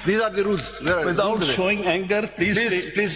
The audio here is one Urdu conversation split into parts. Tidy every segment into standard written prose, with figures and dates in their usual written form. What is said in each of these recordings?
These are the rules. Without showing anger, Please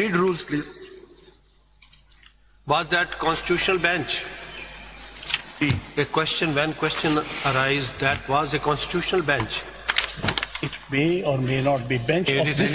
read rules, please. Was that constitutional bench? A question, when question arise, that was a constitutional bench. It may or may not be bench of this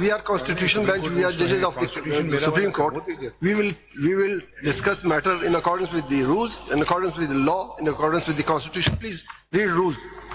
We are constitutional bench. We are judges of the Supreme Court. We will discuss matter in accordance with the rules, in accordance with the law, in accordance with the Constitution. Please read rules.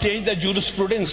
change the jurisprudence.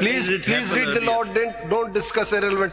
Please read the law. Don't discuss irrelevant.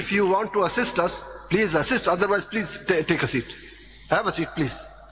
if you want to assist us, please assist. Otherwise please take a seat. Have a seat please.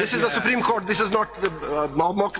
this is the Supreme Court. This is not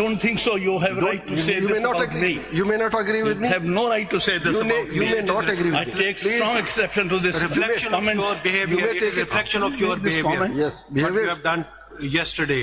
don't think so. You have right to say this about me. You may not agree with me. You have no right to say this about me. You may not agree with me. I take strong exception to this. reflection of your behavior. It is a reflection of your behavior. Yes, What you behavior. have done yesterday.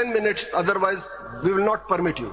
10 minutes. Otherwise, we will not permit you.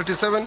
37.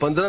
15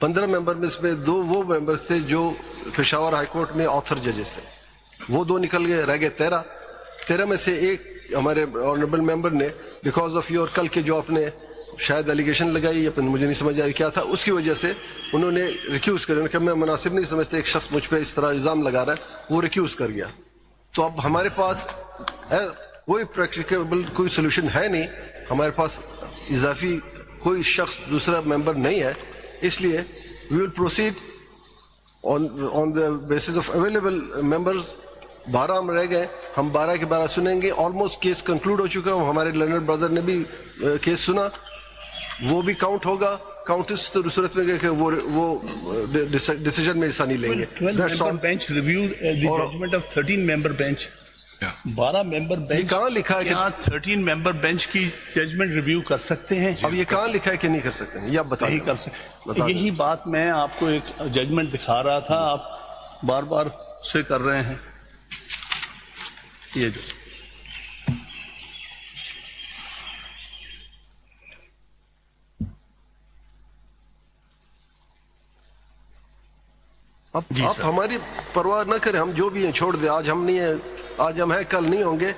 15 ممبر میں اس میں 2 وہ ممبرس تھے جو پشاور ہائی کورٹ میں آتھر ججز تھے, وہ 2 نکل گئے, رہ گئے 13 میں سے ایک ہمارے آنریبل ممبر نے بیکاز آف یور کل کے جو آپ نے شاید ایلیگیشن لگائی یا مجھے نہیں سمجھ آ رہی کیا تھا, اس کی وجہ سے انہوں نے ریکیوز کر, کہ میں مناسب نہیں سمجھتا ایک شخص مجھ پہ اس طرح الزام لگا رہا ہے, وہ ریکیوز کر گیا. تو اب ہمارے پاس کوئی پریکٹیکیبل کوئی سولوشن ہے نہیں, ہمارے پاس اضافی کوئی شخص دوسرا ممبر نہیں ہے, اس لیے we will proceed on the basis of available members. 12 ہم رہ گئے, ہم 12 کے 12 سنیں گے. آلموسٹ کیس کنکلوڈ ہو چکا ہے, ہمارے لرنر بردر نے بھی کیس سنا, وہ بھی کاؤنٹ ہوگا. کاؤنٹ اس صورت میں کہ وہ ڈیسیجن میں حصہ نہیں لیں گے. 12 member bench reviewed the judgment of 13 member bench. 12 member bench. یہ کہاں لکھا ہے کہ 13 member bench کی ججمنٹ ریویو کر سکتے ہیں؟ اب یہ کہاں لکھا ہے کہ نہیں کر سکتے ہیں, یہ آپ بتائیں. نہیں کر سکتے. یہی بات میں آپ کو ایک ججمنٹ دکھا رہا تھا, آپ بار بار سے کر رہے ہیں. یہ جو آپ ہماری پرواہ نہ کریں, ہم جو بھی ہیں چھوڑ دیں. آج ہم نہیں ہیں, آج ہم ہیں, کل نہیں ہوں گے.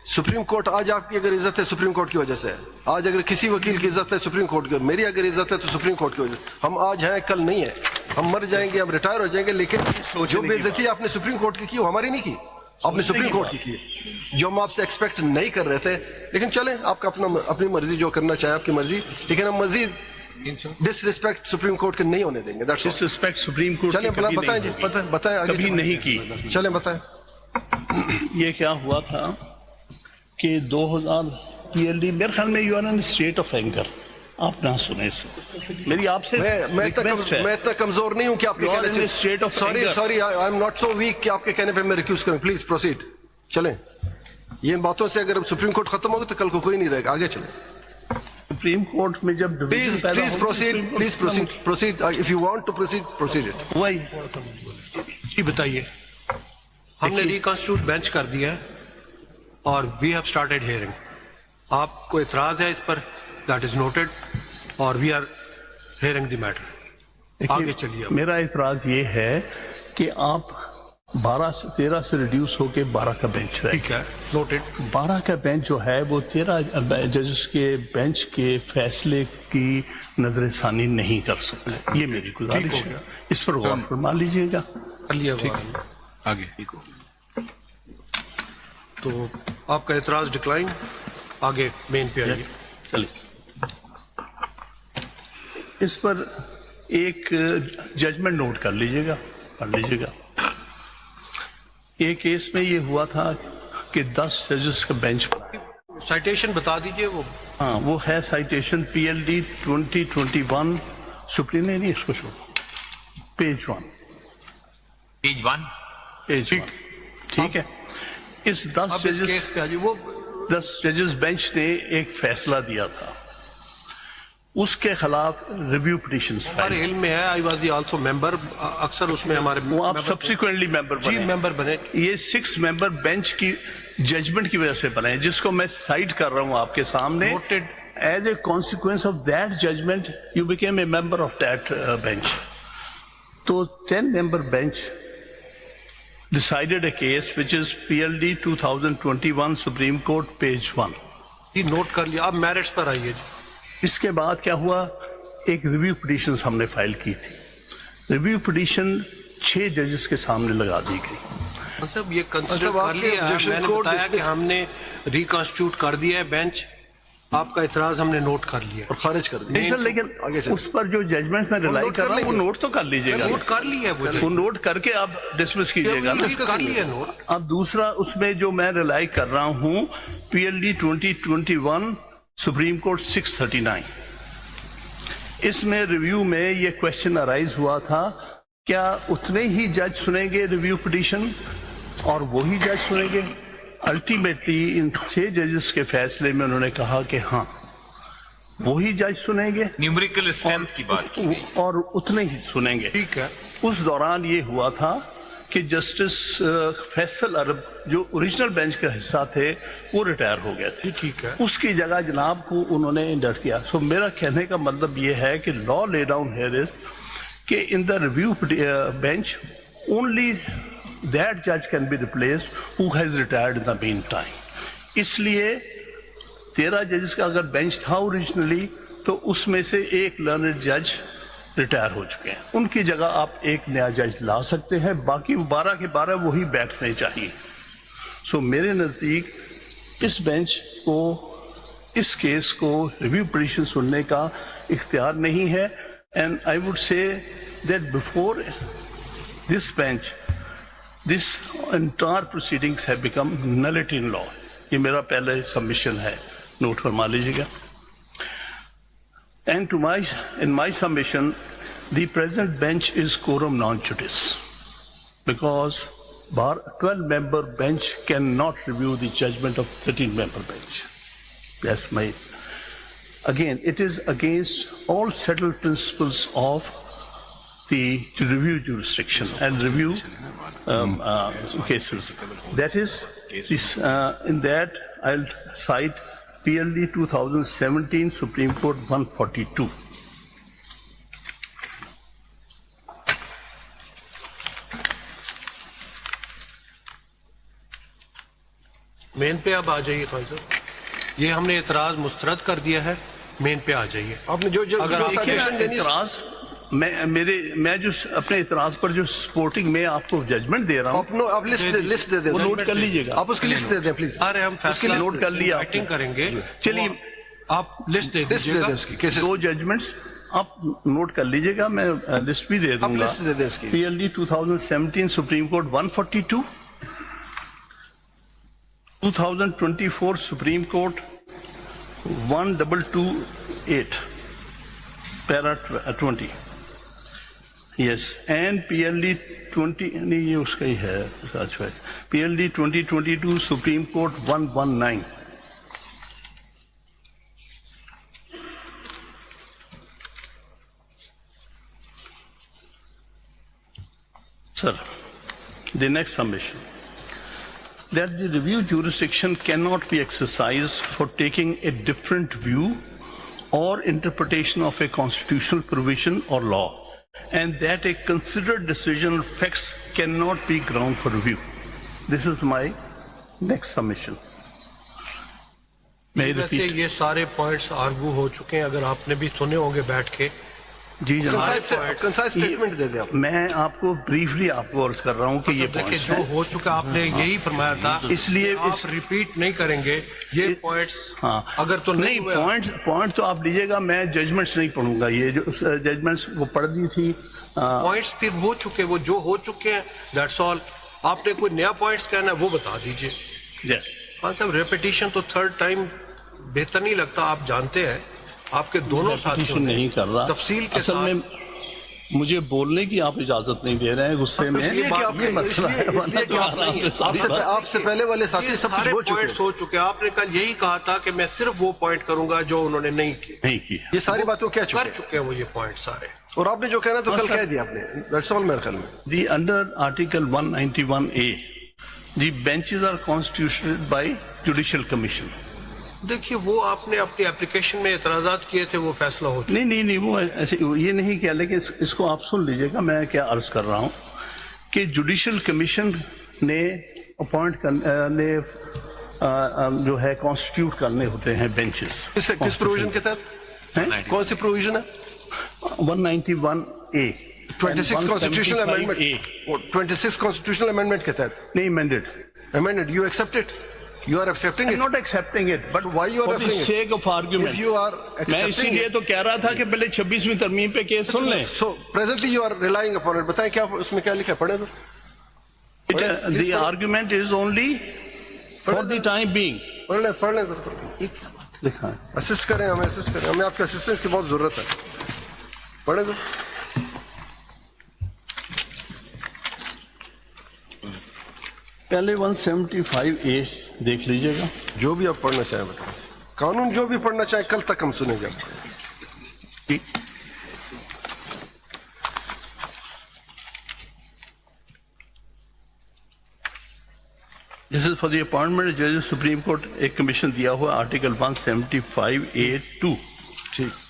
سپریم کورٹ آج آپ کی اگر عزت ہے سپریم کورٹ کی وجہ سے ہے. آج اگر کسی وکیل کی عزت ہے سپریم کورٹ کی, میری اگر عزت ہے تو سپریم کورٹ کی وجہ سے. ہم آج ہیں, کل نہیں ہیں. ہم مر جائیں گے, ہم ریٹائر ہو جائیں گے, لیکن جو بے عزتی آپ نے سپریم کورٹ کی وہ ہماری نہیں کی, آپ نے سپریم کورٹ کی کی, جو ہم آپ سے ایکسپیکٹ نہیں کر رہے تھے. لیکن چلیں, آپ کا اپنی مرضی, جو کرنا چاہیں آپ کی مرضی, لیکن ہم مزید ڈس ریسپیکٹ سپریم کورٹ کے نہیں ہونے دیں گے. ڈس ریسپیکٹ سپریم کورٹ چلیں بتائیں جی, بتائیں آگے. کبھی نہیں کی. چلیں بتائیں. یہ کیا ہوا تھا کہ 2000 PLD, میرے خیال میں you are in state of anger. آپ نہ سنیں میری آپ سے میں اتنا کمزور نہیں ہوں کہ آپ کے کہنے سے sorry I am not so week کہ آپ کے کہنے پہ میں ریکیوز کروں. Please proceed. چلیں, یہ باتوں سے اگر سپریم کورٹ ختم ہوگا تو کل کو کوئی نہیں رہے گا. آگے چلیں. سپریم کورٹ میں جب please proceed if you want to proceed it. وہی جی بتائیے. ہم نے ریکنسٹیٹیوٹ بینچ کر دیا ہے اور وی ہیو اسٹارٹیڈ ہیئرنگ. آپ کو اعتراض ہے اس پر؟ دیٹ از نوٹڈ اور we are hearing the matter. آگے چلیے. میرا اعتراض یہ ہے کہ آپ 12 سے 13 سے ریڈیوس ہو کے 12 کا بینچ ہے. ٹھیک ہے, نوٹڈ. 12 کا بینچ جو ہے وہ 13 ججز کے بینچ کے فیصلے کی نظر ثانی نہیں کر سکتے. یہ میری گزارش ہے, اس پر غور فرما لیجیے گا. آگے تو آپ کا اعتراض ڈکلائن. آگے مین پہ آئیے. چلیے, اس پر ایک ججمنٹ نوٹ کر لیجیے گا, پڑھ لیجیے گا. ایک کیس میں یہ ہوا تھا کہ 10 ججز کا بینچ بنا. سائٹیشن بتا دیجئے. ہاں, وہ ہے سائٹیشن PLD 2021 سپریم. نہیں اس کو چھوڑو, پیج 1. ٹھیک ہے. اس 10 ججز بینچ نے ایک فیصلہ دیا تھا, اس کے خلاف ریویو پٹیشنز ہمارے علم میں ہے. آئی واز دی آلسو ممبر. اکثر اس میں ہمارے وہ آپ سبسیکوینٹلی ممبر بنے. یہ 6 ممبر بینچ کی ججمنٹ کی وجہ سے بنے, جس کو میں سائٹ کر رہا ہوں آپ کے سامنے. As a consequence of that judgment you became a member of that bench. تو 10 member bench decided a case which is PLD 2021 Supreme Court page 1. یہ نوٹ کر لیا. آپ میرٹس پر آئیے. اس کے بعد کیا ہوا, ایک ریویو پٹیشن ہم نے فائل کی تھی. ریویو پٹیشن 6 ججز کے سامنے لگا دی گئی. صاحب یہ کنسیڈر کر لیا. میں نے بتایا کہ ہم نے ریکنسٹیٹیوٹ کر دیا ہے بینچ. آپ کا اعتراض ہم نے نوٹ کر لیا اور خارج کر دیا. لیکن اس پر جو ججمنٹ میں ریلائی کر رہا ہوں وہ نوٹ تو کر لیجیے گا. نوٹ کر لیا ہے وہ نوٹ کر کے آپ ڈسمس کیجیے گا. کر لیا نوٹ. اب دوسرا اس میں جو میں ریلائی کر رہا ہوں PLD 2021 سپریم کورٹ 639. اس میں ریویو میں یہ کوشچن ارائز ہوا تھا, کیا اتنے ہی جج سنیں گے ریویو پٹیشن اور وہی جج سنیں گے؟ الٹیمیٹلی ان 6 ججز کے فیصلے میں انہوں نے کہا کہ ہاں وہی جج سنیں گے, نیومریکل اسٹرینتھ کی بات کی گئی, اور اتنے ہی سنیں گے. ٹھیک ہے. اس دوران یہ ہوا تھا کہ جسٹس فیصل عرب جو اوریجنل بینچ کا حصہ تھے وہ ریٹائر ہو گئے تھے. ٹھیک ہے. اس کی جگہ جناب کو انہوں نے انڈکٹ کیا. سو میرا کہنے کا مطلب یہ ہے کہ لا لے ڈاؤن ہیئر از کہ in the review bench only that judge can be replaced who has retired in the meantime. اس لیے 13 ججز کا اگر بینچ تھا اوریجنلی تو اس میں سے ایک لرنڈ جج ریٹائر ہو چکے ہیں، ان کی جگہ آپ ایک نیا جج لا سکتے ہیں، باقی 12 کے 12 وہی بیٹھنے چاہیے. سو میرے نزدیک اس بینچ کو اس کیس کو ریویو پٹیشن سننے کا اختیار نہیں ہے. And I would say that before this bench this entire proceedings have become nullity in law. یہ میرا پہلے سبمیشن ہے، نوٹ فرما لیجیے گا. And in my submission, the present bench is quorum non judice because 12-member bench cannot review the judgment of 13-member bench. That's my. Again, it is against all settled principles of the review jurisdiction and review cases. That is, in that I'll cite PLD 2017 Supreme Court 142. مین پہ اب آ جائیے خان صاحب، یہ ہم نے اعتراض مسترد کر دیا ہے، مین پہ آ جائیے. آپ نے جو اگر آپ سجیشن دینی اعتراض میں جو اپنے اعتراض پر جو سپورٹنگ میں آپ کو ججمنٹ دے رہا ہوں آپ لسٹ دے دیں، وہ نوٹ کر لیجیے گا. آپ اس کی لسٹ دے دیں پلیز. ارے ہم فیصلہ نوٹ کر لیا آپ نے. میٹنگ کریں گے، چلیے آپ لسٹ دے لسٹ دیجیے دے گا. دیں اس کی کیسز. دو ججمنٹس آپ نوٹ کر لیجیے گا، میں لسٹ بھی دے دوں گا. لسٹ دے دیں اس کی. PLD 2017 supreme court 142، 2024 supreme court 1228 para 20. Yes and PLD 20 نہیں یہ اس کا ہی ہے PLD 2022 supreme court 119. Sir, the next submission, that the review jurisdiction cannot be exercised for taking a different view or interpretation of a constitutional provision or law, and that a considered decision or facts cannot be ground for review. This is my next submission. May I ویسے repeat? یہ سارے پوائنٹس آرگو ہو چکے ہیں، اگر آپ نے بھی سنے ہوں گے بیٹھ کے. جی جناب، کنسائز اسٹیٹمنٹ دے دیں آپ. میں آپ کو بریفلی آپ کو عرض کر رہا ہوں کہ یہ دیکھیں points جو ہیں. ہو چکا آپ نے یہی فرمایا تھا، اس لیے آپ ریپیٹ نہیں کریں گے یہ پوائنٹس. ہاں اگر تو نہیں ہوئے پوائنٹ تو آپ لیجیے گا، میں ججمنٹس نہیں پڑھوں گا. یہ جو ججمنٹس وہ پڑھ دی تھی پوائنٹس پھر ہو چکے، وہ جو ہو چکے ہیں دیٹس آل. آپ نے کوئی نیا پوائنٹس کہنا ہے وہ بتا دیجیے. ہاں صاحب ریپیٹیشن تو تھرڈ ٹائم بہتر نہیں لگتا. آپ جانتے ہیں آپ کے دونوں ساتھیوں نے نہیں کر رہا تفصیل کے اصل میں ساتھ. مجھے بولنے کی آپ اجازت نہیں دے رہے ہیں غصے میں. یہ مسئلہ ہے. آپ سے پہلے والے ساتھی سب کچھ سارے ہو چکے پوائنٹس ہو چکے. آپ نے کل یہی کہا تھا کہ میں صرف وہ پوائنٹ کروں گا جو انہوں نے نہیں کیے. نہیں کی. یہ ساری باتوں کیا کر چکے ہیں وہ یہ پوائنٹ سارے. اور آپ نے جو کہنا تو کل کہہ دیا آپ نے. دیٹس آل میرے خیال میں. The under article 191A the benches are constitutioned by judicial commission. دیکھیے وہ آپ نے اپنی اپلیکیشن میں اعتراضات کیے تھے، وہ فیصلہ ہو چکا. نہیں وہ ایسے یہ نہیں کیا، لیکن اس کو آپ سن لیجیے گا. میں کیا عرض کر رہا ہوں کہ جوڈیشل کمیشن نے اپوائنٹ کرنے جو ہے کانسٹیٹیوٹ کرنے ہوتے ہیں بینچز. کس پروویژن کے تحت؟ کون سی پروویژن ہے؟ 191A 26 constitutional amendment. 26 constitutional amendment کے تحت. نہیں amended. Amended. You accept it? You are accepting I'm it? not accepting it, but Why you are for the accepting it? sake of argument. If you are میں اسی accepting لیے it, تو کہہ رہا تھا کہ پہلے 26ویں ترمیم پہ کیس سن لیں. so presently you are relying upon it. بتائیں کیا اس میں کیا لکھا ہے؟ پڑھیں تو. The argument is only for the time being. پڑھ لیں لکھا ہے. اسسٹ کریں، ہمیں اسسٹ کریں. ہمیں آپ کے اسسٹنس کی بہت ضرورت ہے. پڑھیں تو. پہلے 175A دیکھ لیجیے گا. جو بھی آپ پڑھنا چاہیں بتائیں. قانون جو بھی پڑھنا چاہیں کل تک ہم سنیں گے. This is for the appointment of judges Supreme Court. ایک کمیشن دیا ہوا آرٹیکل 175A2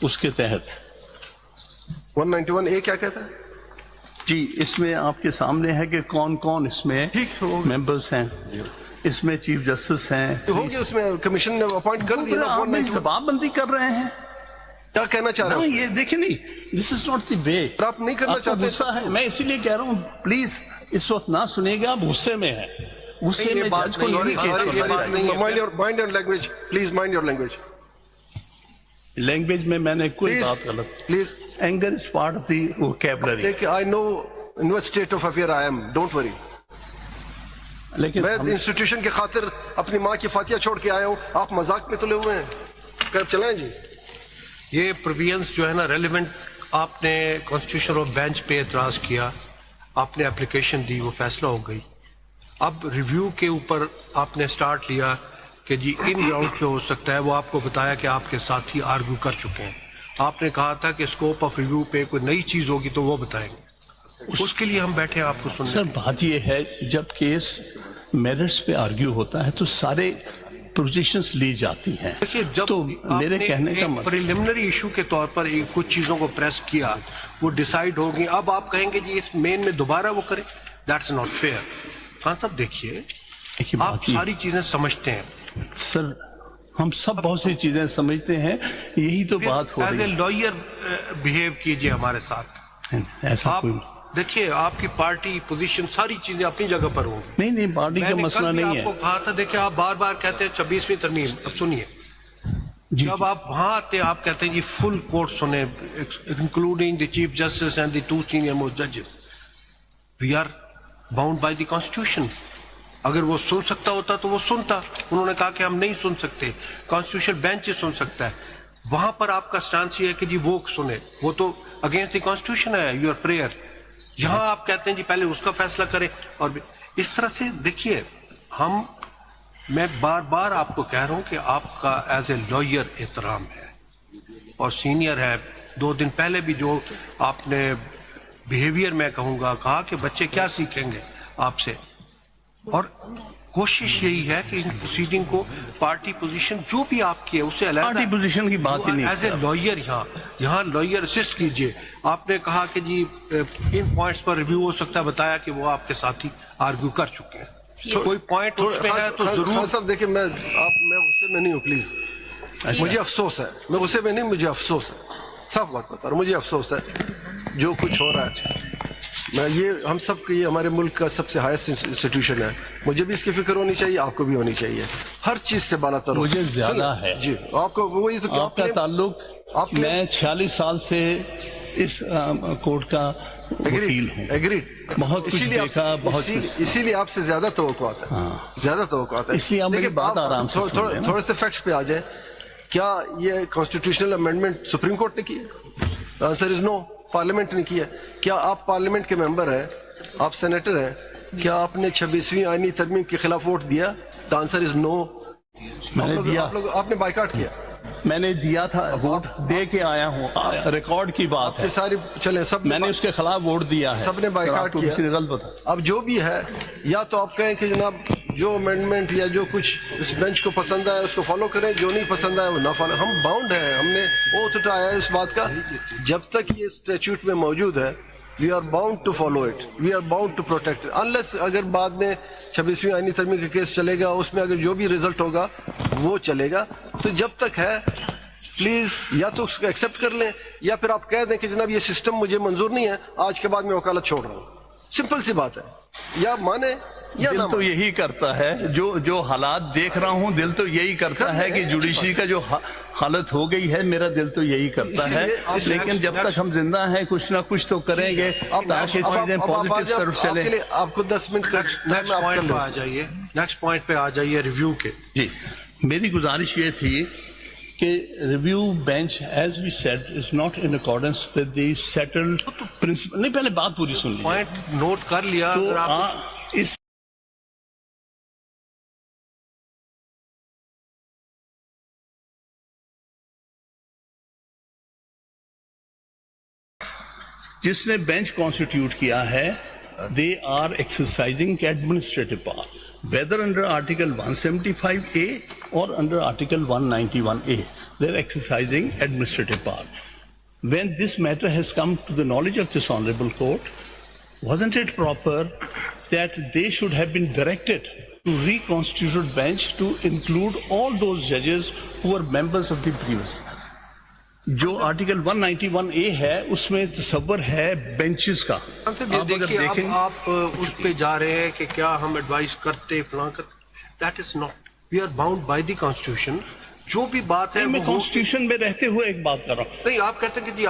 اس کے تحت. 191A کیا کہتا ہے؟ جی اس میں آپ کے سامنے ہے کہ کون کون اس میں ممبرس ہیں. اس میں چیف جسٹس ہیں. ہوگی اس میں کمیشن نے اپوائنٹ کر دیا نا. آپ میں زبان بندی کر رہے ہیں. کیا کہنا چاہ رہے نہیں ہیں؟ یہ دیکھیں نہیں, دس از ناٹ دی وے. آپ نہیں کرنا آپ کو چاہتے. غصہ ہے, میں اسی لیے کہہ رہا ہوں پلیز اس وقت نہ سنیے گا, آپ غصے میں ہیں. غصے یہ میں بات جج کو نہیں نہیں ہے. کیس یہ بات نہیں ہے. Mind your language please, mind your language language میں میں نے کوئی بات غلط. Please. Anger is part of the vocabulary. I know in what state of affair I am, don't worry. لیکن میں انسٹیٹیوشن کی خاطر اپنی ماں کی فاتحہ چھوڑ کے آیا ہوں, آپ مذاق میں تلے ہوئے ہیں. کب چلائیں جی. یہ پروویژنس جو ہے نا ریلیونٹ, آپ نے کانسٹیٹیوشن آف بینچ پہ اعتراض کیا, آپ نے اپلیکیشن دی, وہ فیصلہ ہو گئی. اب ریویو کے اوپر آپ نے سٹارٹ لیا کہ جی ان گراؤنڈ پہ ہو سکتا ہے, وہ آپ کو بتایا کہ آپ کے ساتھی آرگو کر چکے ہیں. آپ نے کہا تھا کہ اسکوپ آف ریویو پہ کوئی نئی چیز ہوگی تو وہ بتائیں گے. اس کے لیے ہم بیٹھے ہیں آپ کو سننے. سر بات یہ ہے جب کیس میرٹس پہ آرگیو ہوتا ہے تو سارے پوزیشنز لی جاتی ہیں. دیکھیے جب تو آپ میرے نے کہنے کا ایک مطلب پریلیمنری ایشو کے طور پر کچھ چیزوں کو پریس کیا, وہ ڈیسائیڈ ہو گئی, اب آپ کہیں گے جی اس مین میں دوبارہ وہ کریں, دیٹس ناٹ فیئر. خان صاحب دیکھیے, آپ ساری چیزیں سمجھتے ہیں. سر ہم سب بہت سی چیزیں سمجھتے ہیں, یہی تو بات ہو ایز اے رہی لائر بہیو کیجئے ہمارے ساتھ. ہے. ایسا آپ کوئی دیکھیے آپ کی پارٹی پوزیشن ساری چیزیں اپنی جگہ پر ہوں گی. نہیں پارٹی کا مسئلہ نہیں آپ ہے. کو کہا تھا, دیکھیں آپ بار بار کہتے ہیں 26ویں ترمیم. اب سنیے, جب آپ وہاں آتے ہیں آپ کہتے ہیں جی فل کورٹ سنیں including the chief justice and the 2 senior most ججز. We are bound by the constitution. اگر وہ سن سکتا ہوتا تو وہ سنتا. انہوں نے کہا کہ ہم نہیں سن سکتے, کانسٹیٹیوشن بینچ سن سکتا ہے. وہاں پر آپ کا سٹانس یہ ہے کہ جی وہ سنے, وہ تو اگینسٹ دی کانسٹیٹیوشن ہے, یور پریئر. یہاں آپ کہتے ہیں جی پہلے اس کا فیصلہ کریں. اور اس طرح سے دیکھیے, میں بار بار آپ کو کہہ رہا ہوں کہ آپ کا ایز اے لائر احترام ہے اور سینئر ہے. 2 دن پہلے بھی جو آپ نے بیہیویئر میں کہوں گا کہا کہ بچے کیا سیکھیں گے آپ سے, اور کوشش یہی ہے کہ ان پروسیڈنگ کو پارٹی پوزیشن جو بھی آپ کی ہے اسے علیحدہ پارٹی پوزیشن کی بات ہی نہیں. ایز اے لائر یہاں لائر اسسٹ کیجئے. آپ نے کہا کہ جی ان پوائنٹس پر ریویو ہو سکتا ہے, بتایا کہ وہ آپ کے ساتھی آرگیو کر چکے ہیں. کوئی پوائنٹ اس میں ہے تو ضرور. صاحب دیکھیں, میں غصے میں نہیں ہوں پلیز. مجھے افسوس ہے, میں غصے میں نہیں, مجھے افسوس ہے, صاف بات بتا رہا ہوں, مجھے افسوس ہے جو کچھ ہو رہا ہے. میں یہ ہم سب کے, یہ ہمارے ملک کا سب سے ہائیسٹ انسٹیٹیوشن ہے. مجھے بھی اس کی فکر ہونی چاہیے, آپ کو بھی ہونی چاہیے. ہر چیز سے بالا تر مجھے زیادہ ہے. جی آپ کو وہی تو آپ کا تعلق, میں 46 سال سے اس کورٹ کا وکیل ہوں. ایگریڈ. بہت کچھ دیکھا, بہت کچھ. اسی لیے آپ سے زیادہ توقعات ہے, زیادہ توقعات ہے. اس لیے آپ میری بات آرام سے سنیں. تھوڑے سے فیکٹس پہ آ جائیں. کیا یہ کانسٹیٹیوشنل امینڈمنٹ سپریم کورٹ نے کی ہے؟ Answer is know. پارلیمنٹ نے کی ہے. کیا آپ پارلیمنٹ کے ممبر ہیں, آپ سینیٹر ہیں, کیا آپ نے 26ویں آئینی ترمیم کے خلاف ووٹ دیا؟ دا آنسر از نو. میں نے دیا, آپ نے بائیکاٹ کیا. میں نے دیا تھا, ووٹ دے کے آیا ہوں, ریکارڈ کی بات ہے. ساری چلیں سب, میں نے اس کے خلاف ووٹ دیا ہے. سب نے بائیکاٹ کیا. کسی نے غلط بتا. اب جو بھی ہے, یا تو آپ کہیں کہ جناب جو امینڈمنٹ یا جو کچھ اس بینچ کو پسند آئے اس کو فالو کریں, جو نہیں پسند آئے وہ نہ فالو. ہم باؤنڈ ہیں, ہم نے اوتھ اٹھایا ہے اس بات کا. جب تک یہ اسٹیچوٹ میں موجود ہے, we are bound to follow it, we are bound to protect. Unless اگر بعد میں 26ویں آئینی ترمیم کا کیس چلے گا, اس میں اگر جو بھی رزلٹ ہوگا وہ چلے گا. تو جب تک ہے پلیز یا تو اس کو ایکسیپٹ کر لیں, یا پھر آپ کہہ دیں کہ جناب یہ سسٹم مجھے منظور نہیں ہے, آج کے بعد میں وکالت چھوڑ رہا ہوں. سمپل سی بات ہے, یا مانے یا دل نہ تو مانے. یہی کرتا ہے, جو حالات دیکھ رہا ہوں, دل تو یہی کرتا ہے کہ جوڈیشری کا جو حالت ہو گئی ہے, میرا دل تو یہی کرتا ہے. لیکن جب تک ہم زندہ ہیں کچھ نہ کچھ تو کریں گے تاکہ چیزیں پازیٹیو طرف چلیں. آپ کو 10 منٹ کا نیکسٹ پوائنٹ پہ آ جائیے, نیکسٹ پوائنٹ پہ آ جائیے ریویو کے. جی میری گزارش یہ تھی کہ review bench as we said is not in accordance with the settled principle. نہیں پہلے بات پوری سن لیجیے. پوائنٹ نوٹ کر لیا. اگر آپ اس جس نے بینچ کانسٹیٹیوٹ کیا ہے, they are exercising administrative power, whether under Article 175A or under Article 191A, they are exercising administrative power. When this matter has come to the knowledge of this Honorable Court, wasn't it proper that they should have been directed to reconstituted bench to include all those judges who were members of the previous? جو آرٹیکل 191A ہے اس میں تصور ہے بینچز کا. آپ اگر دیکھیے دیکھیں اب آپ اس پہ جا رہے ہیں کہ کیا ہم ایڈوائز کرتے فلاں کرتے. That is not, we are bound by the constitution. جو بھی بات ہے میں کانسٹیٹیوشن میں رہتے ہوئے ایک بات کر رہا ہوں. نہیں, آپ کہتے ہیں کہ جی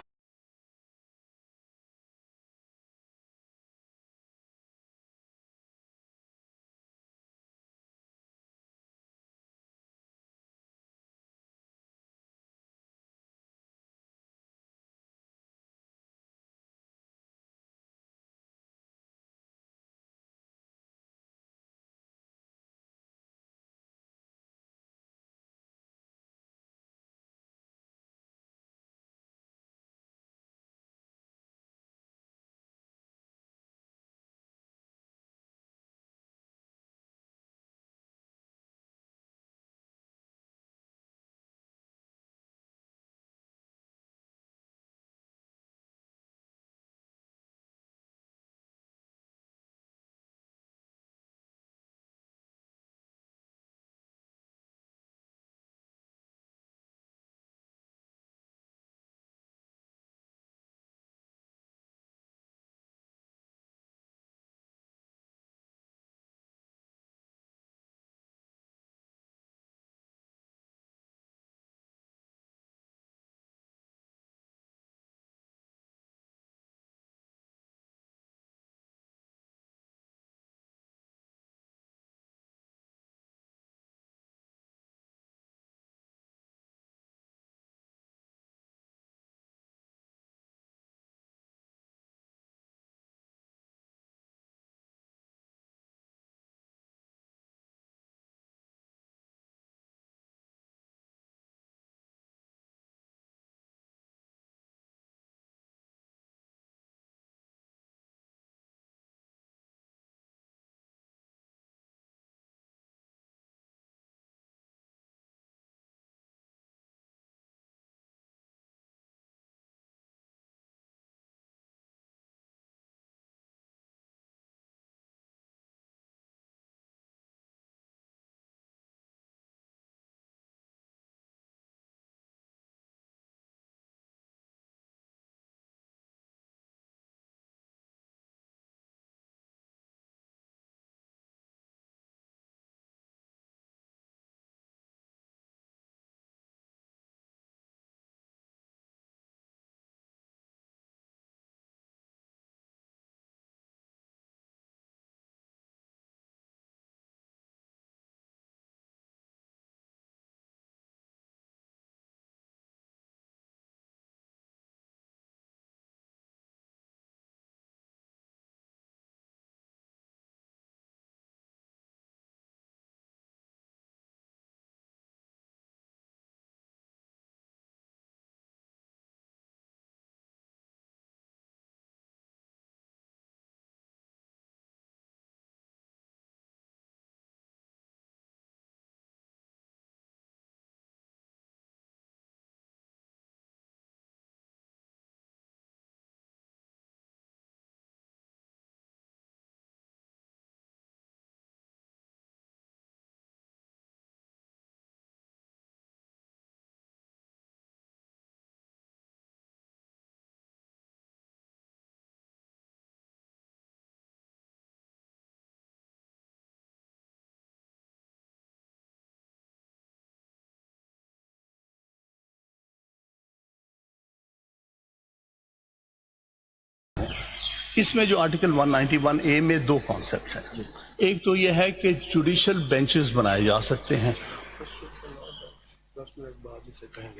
اس میں جو آرٹیکل 191A میں دو کانسیپٹس ہیں. ایک تو یہ ہے کہ جوڈیشل بینچز بنائے جا سکتے ہیں,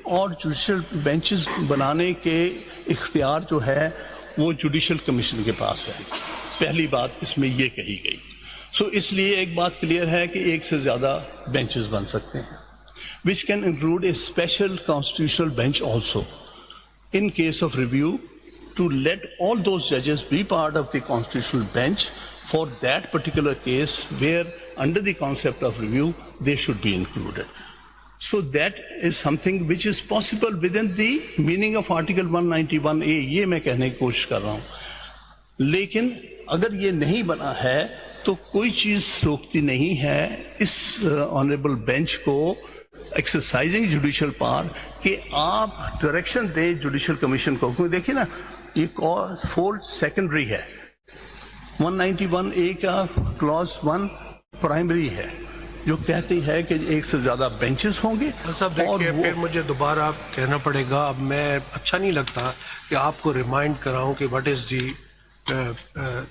اور جوڈیشل بینچز بنانے کے اختیار جو ہے وہ جوڈیشل کمیشن کے پاس ہے. پہلی بات اس میں یہ کہی گئی. سو اس لیے ایک بات کلیئر ہے کہ ایک سے زیادہ بینچز بن سکتے ہیں, which can include a special constitutional bench also in case of review, to let all those judges be part of the constitutional bench for that particular case where under the concept of review they should be included. So that is something which is possible within the meaning of article 191A. یہ میں کہنے کی کوشش کر رہا ہوں. لیکن اگر یہ نہیں بنا ہے تو کوئی چیز روکتی نہیں ہے اس آنریبل بینچ کو ایکسرسائزنگ جوڈیشل پار کہ آپ ڈائریکشن دیں جوڈیشل کمیشن کو. کیونکہ دیکھیے نا یہ فولڈ سیکنڈری ہے, 191A کا کلاس 1 پرائمری ہے جو کہتی ہے کہ ایک سے زیادہ بینچز ہوں گے. صاحب دیکھیے پھر مجھے دوبارہ کہنا پڑے گا, اب میں اچھا نہیں لگتا کہ آپ کو ریمائنڈ کراؤں کہ what is the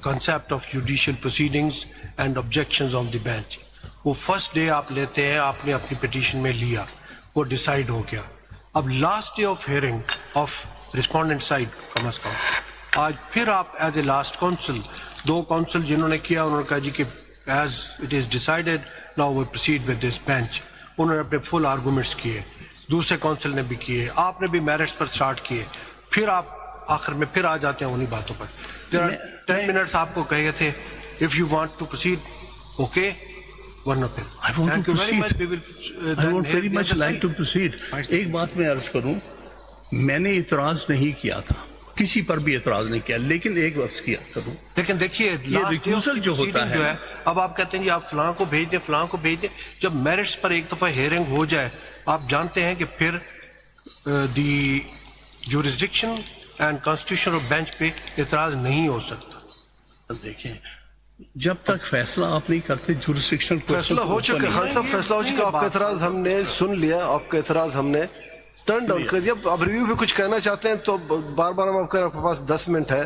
concept of judicial proceedings and objections on the bench. وہ فرسٹ ڈے آپ لیتے ہیں, آپ نے اپنی پٹیشن میں لیا, وہ ڈیسائیڈ ہو گیا. اب last day of hearing of respondent side کم از کم آج پھر آپ as a last counsel, 2 counsel جنہوں نے کیا انہوں نے کہا جی کہ as it is decided now we proceed with this bench. انہوں نے اپنے فل آرگومنٹس کیے, دوسرے کونسل نے بھی کیے, آپ نے بھی میرٹس پر اسٹارٹ کیے, پھر آپ آخر میں پھر آ جاتے ہیں انہی باتوں پر. 10 منٹس آپ کو کہے تھے if you want to proceed okay, ورنہ پھر I would very much like to proceed. ایک بات میں عرض کروں, میں نے اعتراض نہیں کیا تھا, کسی پر بھی اعتراض نہیں کیا, لیکن ایک وقت کیا کروں. لیکن دیکھیے یہ ریکوزل جو ہوتا ہے, اب آپ کہتے ہیں جی آپ فلاں کو بھیج دیں, فلاں کو بھیج دیں. جب میرٹس پر ایک دفعہ ہیئرنگ ہو جائے آپ جانتے ہیں کہ پھر دی جورسڈکشن اینڈ کانسٹیٹیوشنل بینچ پہ اعتراض نہیں ہو سکتا. دیکھیں جب تک فیصلہ آپ نہیں کرتے جورسڈکشن فیصلہ ہو چکا خان صاحب, فیصلہ ہو چکا. آپ کا اعتراض ہم نے سن لیا, آپ کا اعتراض ہم نے ٹرن ڈاؤن کر دیا. اب ریویو پہ کچھ کہنا چاہتے ہیں تو بار بار ہم آپ کے پاس 10 منٹ ہے,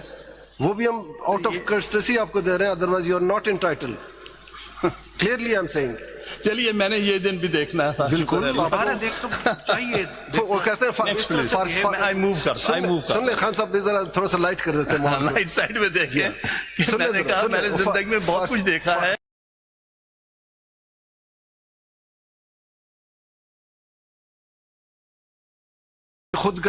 وہ بھی ہم آؤٹ آف کرسٹسی آپ کو دے رہے ہیں, otherwise you are not entitled. Clearly I am seeing. چلیے میں نے یہ دن بھی دیکھنا تھا. بالکل دیکھ تو چاہیے. وہ کہتے ہیں سن لیں خان صاحب ذرا تھوڑا سا لائٹ کر دیتے ہیں, لائٹ سائڈ میں دیکھیں. میں نے کہا میں نے زندگی میں بہت کچھ دیکھا ہے. خود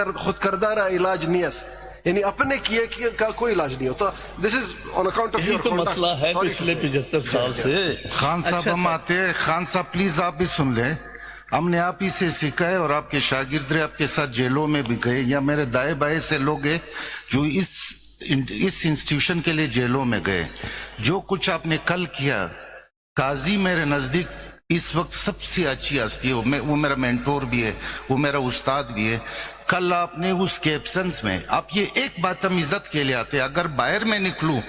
کردہ علاج نیست, یعنی اپنے کیے کا کوئی علاج نہیں ہوتا. دس از آن اکاؤنٹ آف یور مسئلہ ہے پچھلے 75 سال سے. خان صاحب ہم آتے ہیں, خان صاحب پلیز آپ بھی سن لیں. ہم نے آپ ہی سے سیکھا ہے اور آپ کے شاگرد آپ کے ساتھ جیلوں میں بھی گئے, یا میرے دائیں بائیں سے لوگ ہیں جو اس انسٹیٹیوشن کے لیے جیلوں میں گئے. جو کچھ آپ نے کل کیا, قاضی میرے نزدیک اس وقت سب سے اچھی ہستی ہے, وہ میرا مینٹور بھی ہے, وہ میرا استاد بھی ہے. کل آپ نے اس کے ایبسنس میں آپ یہ ایک بات ہم عزت کے لیے آتے, اگر باہر میں نکلوں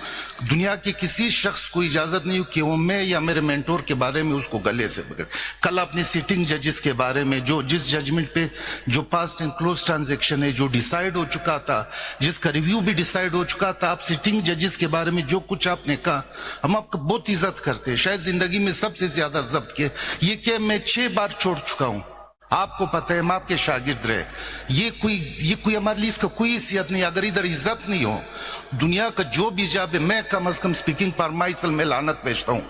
دنیا کے کسی شخص کو اجازت نہیں کہ وہ میں یا میرے مینٹور کے بارے میں اس کو گلے سے پکڑ. کل آپ نے سٹنگ ججز کے بارے میں جو جس ججمنٹ پہ جو پاسٹ اینڈ کلوز ٹرانزیکشن ہے جو ڈیسائیڈ ہو چکا تھا, جس کا ریویو بھی ڈیسائیڈ ہو چکا تھا, آپ سٹنگ ججز کے بارے میں جو کچھ آپ نے کہا, ہم آپ کو بہت عزت کرتے ہیں. شاید زندگی میں سب سے زیادہ ضبط کیے. یہ کہ میں 6 بار چھوڑ چکا ہوں, آپ کو پتہ ہے, ہم آپ کے شاگرد رہے. یہ کوئی ہمارے لیے اس کا کوئی حیثیت نہیں. اگر ادھر عزت نہیں ہو, دنیا کا جو بھی جاب ہے, میں کم از کم اسپیکنگ فار مائی سیلف میں لعنت بھیجتا ہوں,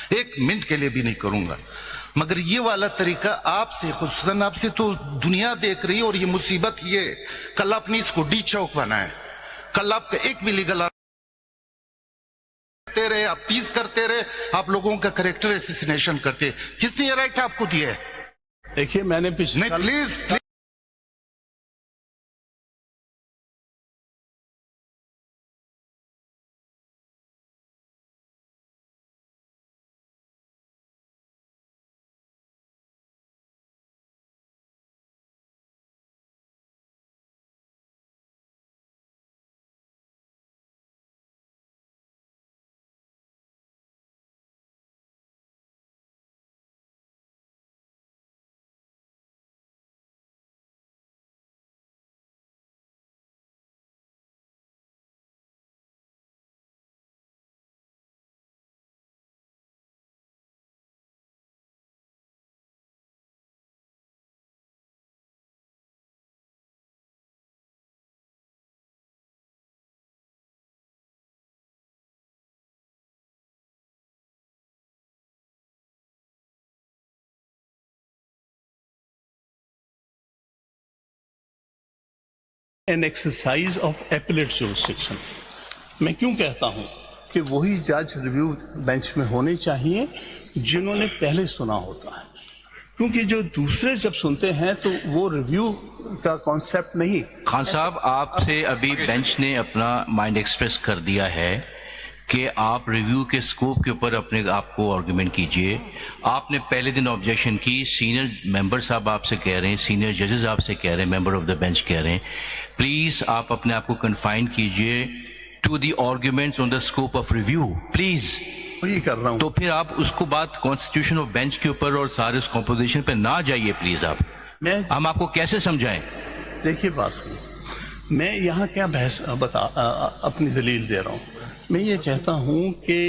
ایک منٹ کے لیے بھی نہیں کروں گا. مگر یہ والا طریقہ آپ سے, خصوصاً آپ سے تو دنیا دیکھ رہی ہے, اور یہ مصیبت یہ کل آپ نے اس کو ڈی چوک بنایا. کل آپ کا ایک بھی لیگل رہے, آپ تیز کرتے رہے, آپ لوگوں کا کریکٹر اسیسینیشن کرتے. کس نے یہ رائٹ آپ کو دیا ہے؟ دیکھیے میں نے پچھلے please an exercise of appellate jurisdiction. میں کیوں کہتا ہوں کہ وہی جج ریویو بینچ میں ہونے چاہیے جنہوں نے پہلے سنا ہوتا ہے, کیونکہ جو دوسرے جب سنتے ہیں تو وہ ریویو کا کانسیپٹ نہیں. خان صاحب آپ سے ابھی بینچ نے اپنا مائنڈ ایکسپریس کر دیا ہے کہ آپ ریویو کے سکوپ کے اوپر اپنے آپ کو آرگومنٹ کیجئے. آپ نے پہلے دن آبجیکشن کی, سینئر ممبر صاحب آپ سے کہہ رہے ہیں, سینئر ججز آپ سے کہہ رہے ہیں, ممبر آف دا بینچ کہہ رہے ہیں, پلیز آپ اپنے آپ کو کنفائن کیجئے to the arguments on the scope of review please. وہی کر رہا ہوں. تو پھر آپ اس کو بات کانسٹیٹیوشن آف بینچ کے اوپر اور سارے اس کمپوزیشن پہ نہ جائیے پلیز. آپ ہم آپ کو کیسے سمجھائیں؟ دیکھیے بات سنیں, میں یہاں کیا بحث اپنی دلیل دے رہا ہوں. میں یہ کہتا ہوں کہ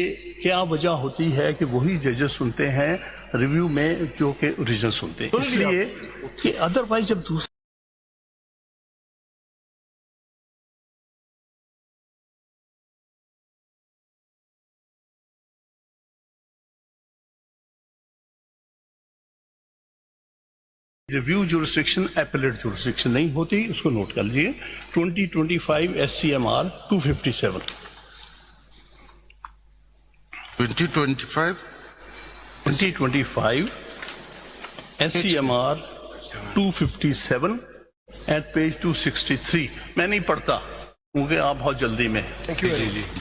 کیا وجہ ہوتی ہے کہ وہی ججز سنتے ہیں ریویو میں جو کہ اوریجنل سنتے ہیں, اس لیے کہ ادروائز جب دوسرے ریویو جورسڈکشن ایپلیٹ جورسڈکشن نہیں ہوتی, اس کو نوٹ کر لیجیے. 2025 SCMR 257 2025 2025 SCMR 257 at page 263. میں نہیں پڑھتا کیونکہ آپ بہت جلدی میں,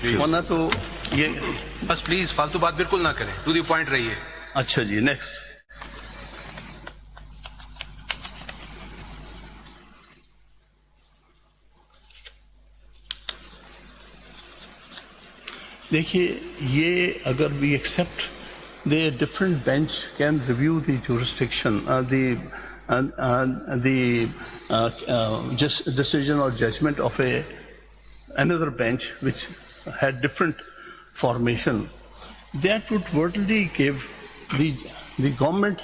ورنہ تو یہ بس پلیز فالتو بات بالکل نہ کریں, ٹو دی پوائنٹ رہیے. اچھا جی, نیکسٹ. دیکھیے, یہ اگر we accept the different bench can review the jurisdiction, just decision or judgment of another bench which had different formation, that would virtually give the government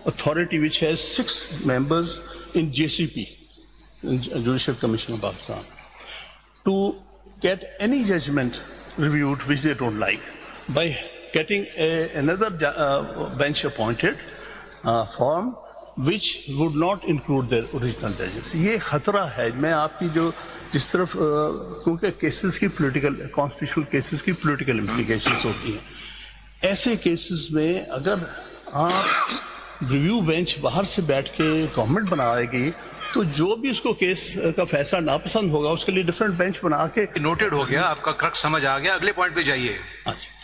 authority which has 6 members in JCP, in Judicial Commission of Pakistan, to get any judgment reviewed which they don't like by getting another bench appointed form which would not include their original judges. یہ خطرہ ہے. میں آپ کی جو جس طرف کیونکہ کیسز کی پولیٹیکل کانسٹیٹیوشنل کیسز کی پولیٹیکل امپلیکیشنز ہوتی ہیں, ایسے کیسز میں اگر آپ ریویو بینچ باہر سے بیٹھ کے گورنمنٹ بنائے گی تو جو بھی اس کو کیس کا فیصلہ ناپسند ہوگا اس کے لیے ڈفرینٹ بینچ بنا کے. نوٹڈ ہو گیا, آپ کا کرک سمجھ آ گیا, اگلے پوائنٹ پہ جائیے. اچھا,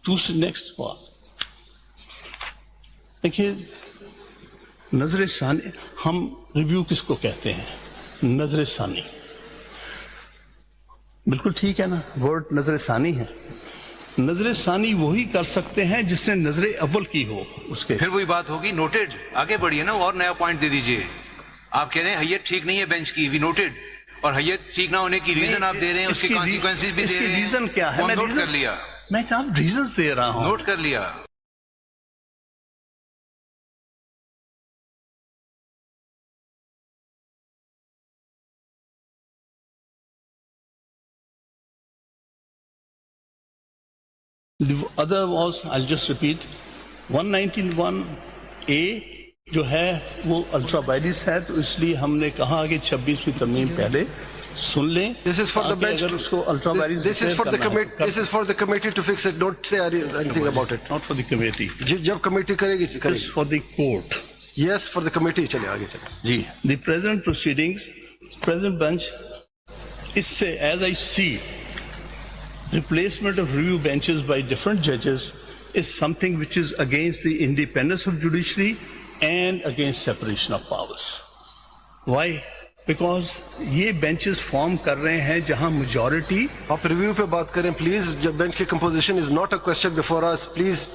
دوسری نیکسٹ بات دیکھیے, نظر ثانی. ہم ریویو کس کو کہتے ہیں؟ نظر ثانی. بالکل ٹھیک ہے نا, ورڈ نظر ثانی ہے. نظر ثانی وہی کر سکتے ہیں جس نے نظر اول کی ہو اس کے. پھر وہی بات ہوگی, نوٹڈ. آگے بڑھیے نا, اور نیا پوائنٹ دے دیجیے. آپ کہہ رہے ہیں حیت ٹھیک نہیں ہے بینچ کی, وی نوٹڈ, اور حیت ٹھیک نہ ہونے کی ریزن آپ دے رہے ہیں, اس کی کانسیکوینسز بھی دے رہے ہیں. ریزن کیا ہے؟ میں نوٹ کر لیا, میں آپ ریزنز دے رہا ہوں. نوٹ کر لیا. The other was, I'll just repeat, 191A جو ہے وہ الٹرا وائرس ہے, تو اس لیے ہم نے کہا کہ 26ویں ترمیم پہلے سن لیں. This is for the bench. اگر اس کو ultra virus This is for the committee. This is for the committee to fix it. Don't say anything about it. not for the committee, جب کمیٹی کرے گی کرے it's for the court. گی. Yes, for the committee. چلے آگے چلے. جی, the present proceedings, present bench, اس سے as I see, replacement of review benches by different judges is something which is against the independence of judiciary and against separation of powers. Why? Because یہ benches form کر رہے ہیں جہاں majority. آپ ریویو پہ بات کریں پلیز. جب بینچ کی composition is not a question before us, please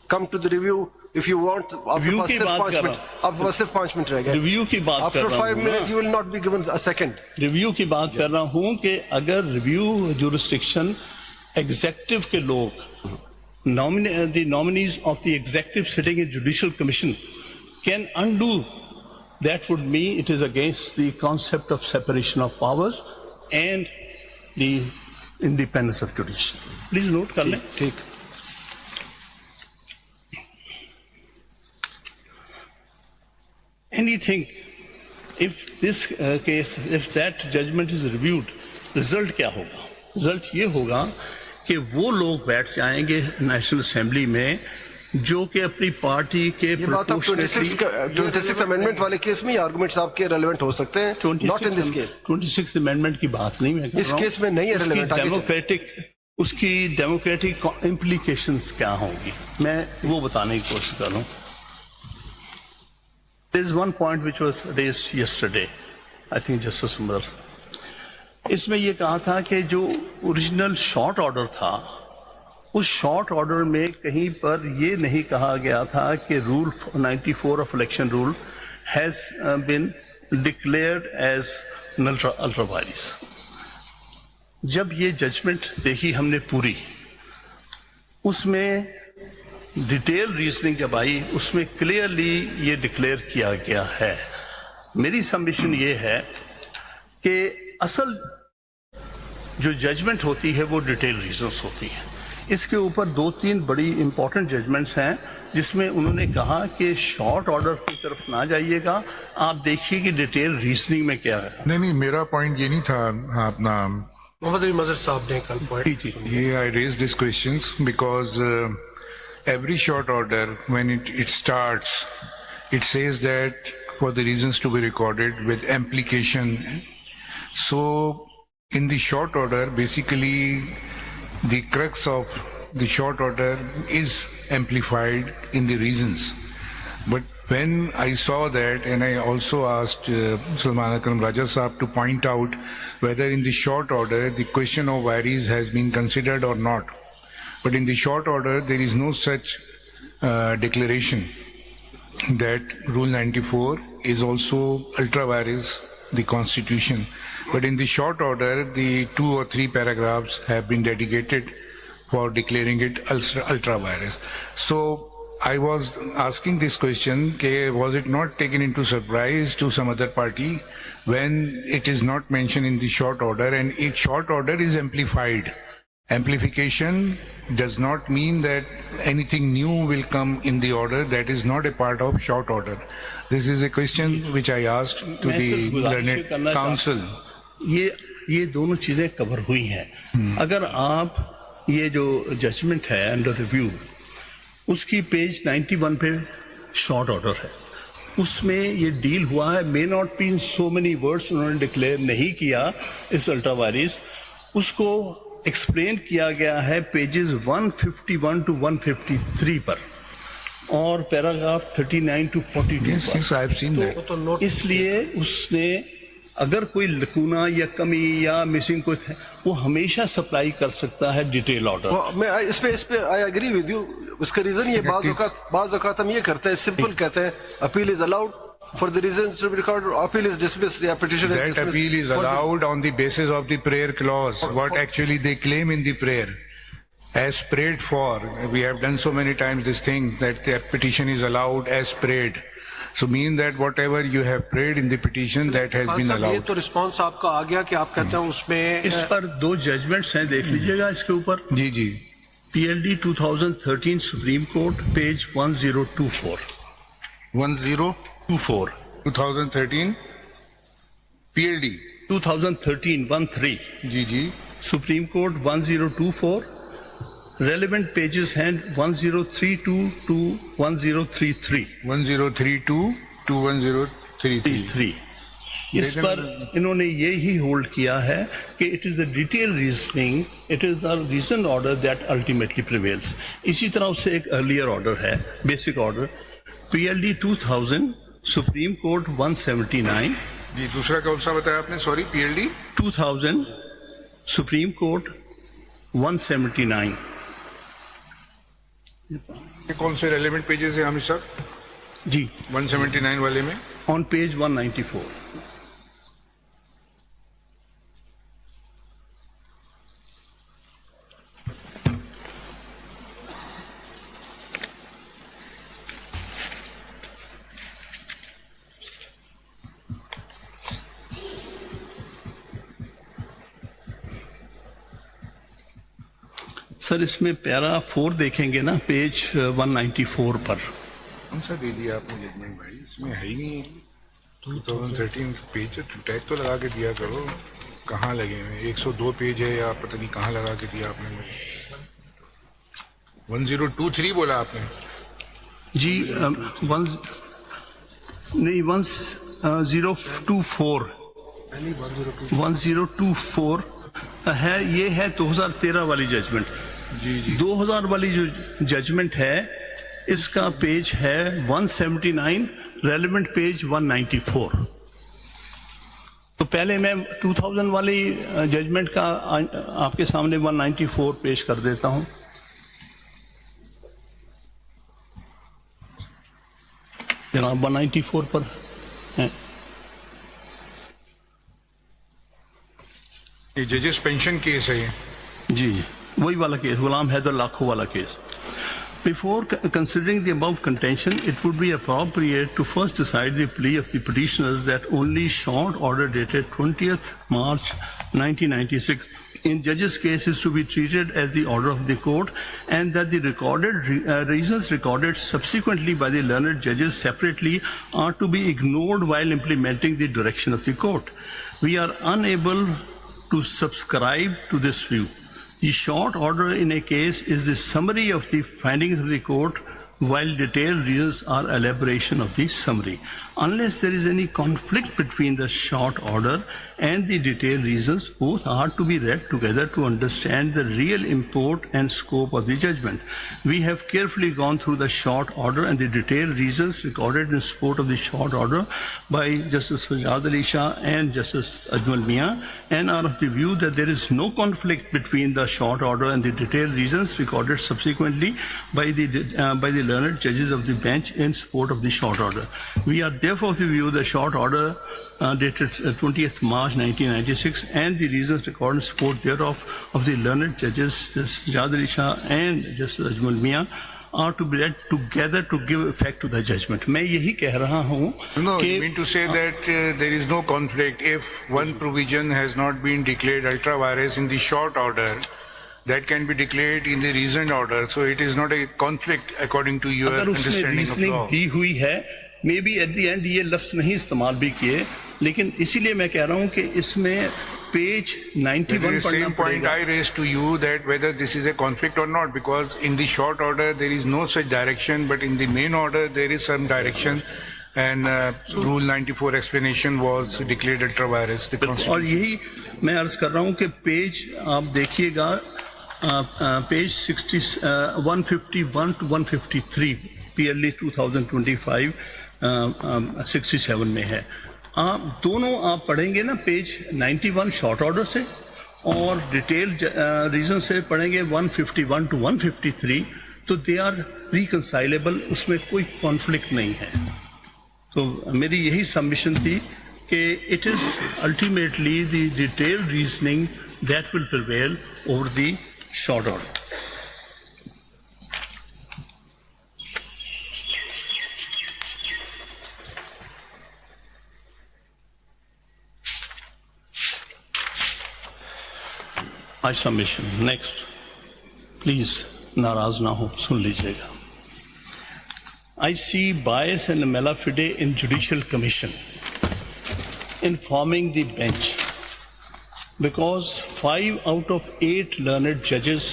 come to the review if you want. آپ کے پاس صرف 5 منٹ, آپ کے پاس صرف 5 منٹ رہ گئے. ریویو کی بات کر آفٹر رہا 5 ہوں. minutes you will not be given a second. Review کی بات کر رہا ہوں کہ اگر ریویو جورسڈکشن ایگزیکٹو کے لوگ, the nominees of the executive sitting in judicial commission can undo, that would mean it is against the concept of separation of powers and the independence of judiciary. Please note kar lein. ٹھیک. Anything, if this case, if that judgment is reviewed, result کیا ہوگا؟ result یہ ہوگا کہ وہ لوگ بیٹھ جائیں گے نیشنل اسمبلی میں جو کہ اپنی پارٹی کے یہ بات آپ 26th امینڈمنٹ والے کیس میں یہ آرگومنٹس آپ کے ریلیونٹ ہو سکتے ہیں, not in this case. 26th amendment کی بات نہیں میں کر رہا ہوں. اس کیس میں نہیں ہے ریلیونٹ. ڈیموکریٹک اس کی ڈیموکریٹک امپلیکیشنز کیا ہوں گی، میں وہ بتانے کی کوشش کر رہا ہوں. There is one point which was raised yesterday, I think Justice Umar. اس میں یہ کہا تھا کہ جو اوریجنل شارٹ آرڈر تھا اس شارٹ آرڈر میں کہیں پر یہ نہیں کہا گیا تھا کہ rule 94 of election rule has been declared as ultra vires. جب یہ ججمنٹ دیکھی ہم نے پوری، اس میں ڈیٹیل ریزننگ جب آئی اس میں کلیئرلی یہ ڈکلیئر کیا گیا ہے. میری سبمیشن یہ ہے کہ اصل جو ججمنٹ ہوتی ہے وہ ڈیٹیل ریزنس ہوتی ہے. اس کے اوپر 2-3 بڑی امپورٹنٹ ججمنٹس ہیں جس میں انہوں نے کہا کہ شارٹ آرڈر کی طرف نہ جائیے گا، آپ دیکھیے کہ ڈیٹیل ریزننگ میں کیا ہے. نہیں میرا پوائنٹ یہ نہیں تھا. اپنا محمد علی مظہر صاحب نے کل پوائنٹ یہ I raised these questions because every short order when it starts it says that for the reasons to be recorded with implication. So in the short order basically the crux of the short order is amplified in the reasons. But when I saw that, and I also asked Salman Akram Raja Saab to point out whether in the short order the question of varies has been considered or not. But in the short order there is no such declaration that Rule 94 is also ultra vires the Constitution. But in the short order, the 2 or 3 paragraphs have been dedicated for declaring it ultra vires. So I was asking this question, was it not taken into surprise to some other party when it is not mentioned in the short order, and if short order is amplified? Amplification does not mean that anything new will come in the order. That is not a part of short order. This is a question which I asked to the learned counsel. یہ دونوں چیزیں کور ہوئی ہیں. اگر آپ یہ جو ججمنٹ ہے انڈر ریویو اس کی پیج 91 پہ شارٹ آرڈر ہے، اس میں یہ ڈیل ہوا ہے. May not be so many words انہوں نے ڈکلیئر نہیں کیا اس الٹرا وائرس، اس کو ایکسپلین کیا گیا ہے پیجز 151 to 153 پر اور paragraph 39 to 42 Yes, yes, I have seen that. تو اس لیے اس نے اگر کوئی لکونہ یا کمی یا مسنگ کوئی ہے وہ ہمیشہ سپلائی کر سکتا ہے ڈیٹیل آرڈر. میں اس پہ آئی ایگری ود یو. اس کا ریزن یہ بعض اوقات ہم یہ کرتے ہیں سمپل کہتے ہیں appeal is allowed for the reasons to be recorded, appeal is dismissed, یا petition is That dismissed. appeal is allowed on the basis of the prayer clause, what actually they claim in the prayer. As prayed for, we have done so many times this thing that the petition is allowed as prayed. So mean that whatever you have prayed in the petition that has been یہ allowed. تو رسپانس آپ کا آ گیا کہ آپ کہتے ہیں اس میں اس پر 2 ججمنٹس ہیں، دیکھ لیجئے گا اس کے اوپر. جی جی PLD 2013 supreme court page 1024 1024 2013 PLD 2013 جی جی سپریم کورٹ 1024 ریلیونٹ پیجز ہیں 1032 to 1033 1032 to 1033. اس پر انہوں نے یہی ہولڈ کیا ہے کہ it is a detail reasoning, it is the reason order that ultimately prevails. اسی طرح اس سے ایک ارلیئر آرڈر ہے، basic order PLD 2000 supreme court 179 جی دوسرا کون سا بتایا آپ نے؟ Sorry PLD 2000 supreme court 179. یہ کون سے ریلیونٹ پیجز ہیں ہمیں صاحب؟ جی 179 والے میں آن پیج 194. سر اس میں پیرا 4 دیکھیں گے نا پیج 194 پر. کون سا دے دیا آپ نے ججمنٹ بھائی؟ اس میں ہے ہی نہیں. 2013 پیج ٹیگ تو لگا کے دیا کرو. کہاں لگے ہیں؟ 102 پیج ہے یا پتہ نہیں کہاں لگا کے دیا آپ نے مجھے. 1023 بولا آپ نے؟ جی نہیں 1024 1024 ہے یہ ہے 2013 والی ججمنٹ. جی جی 2000 والی جو ججمنٹ ہے اس کا پیج ہے 179, ریلیونٹ پیج 194. تو پہلے میں 2000 والی ججمنٹ کا آپ کے سامنے 194 پیش کر دیتا ہوں. جناب 194 پر ہیں. یہ ججز پینشن کیس ہے یہ. جی وہی والا کیس, غلام حیدر لاکھو والا case. Before considering the above contention, it would be appropriate to first decide the plea of the petitioners that only short order dated 20th March 1996 in judge's case is to be treated as the order of the court, and that the recorded reasons recorded subsequently by the learned judges separately are to be ignored while implementing the direction of the court. We are unable to subscribe to this view. The short order in a case is the summary of the findings of the court, while detailed reasons are elaboration of the summary. Unless there is any conflict between the short order and the detailed reasons, both are to be read together to understand the real import and scope of the judgment. We have carefully gone through the short order and the detailed reasons recorded in support of the short order by Justice Fajad Ali Shah and Justice Ajmal Mian, and are of the view that there is no conflict between the short order and the detailed reasons recorded subsequently by the learned judges of the bench in support of the short order. We are therefore of the view the short order dated 20th March 1996 and the reasons recorded in support thereof of the learned judges Justice Fajad Ali Shah and Justice Ajmal Mian are to be read together to give effect to the judgment. میں یہی کہہ رہا ہوں No, کہ you mean to say that there is no conflict if one provision has not been declared ultra vires in the short order, that can be declared in the reasoned order, so it is not a conflict according to your اگر اس میں understanding of ریزننگ law. دی ہوئی ہے, may be at the end یہ لفظ نہیں استعمال بھی کیے, لیکن اسی لیے میں کہہ رہا ہوں کہ اس میں پیج 91 That is the پڑھنا same پڑے point گا. I raised to you, that whether this is a conflict or not, because in the short order there is no such direction, but in the main order there is some direction, and Rule 94 explanation was declared ultra vires, the اور Constitution. یہی میں عرض کر رہا ہوں کہ پیج آپ دیکھیے گا, پیج 151 to 153 PLE 2025 67 میں ہے. آپ دونوں آپ پڑھیں گے نا, پیج 91 شارٹ آرڈر سے اور ڈیٹیل ریزن سے پڑھیں گے 151 to 153, تو دے آر ریکنسائلیبل, اس میں کوئی کانفلکٹ نہیں ہے. تو میری یہی سبمیشن تھی کہ it is ultimately the detail reasoning that will prevail over the short order. My submission. Next. Please, ناراض نہ ہو, سن لیجیے گا. I see bias and mala fide in Judicial Commission in forming the bench, because 5 out of 8 learned judges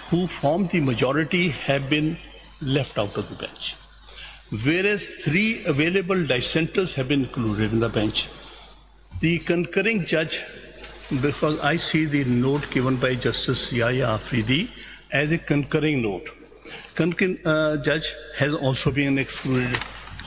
who form the majority have been left out of the bench, whereas 3 available dissenters have been included in the bench. The concurring judge, because I see the note given by Justice Yahya Afridi as a concurring note, judge has also been excluded.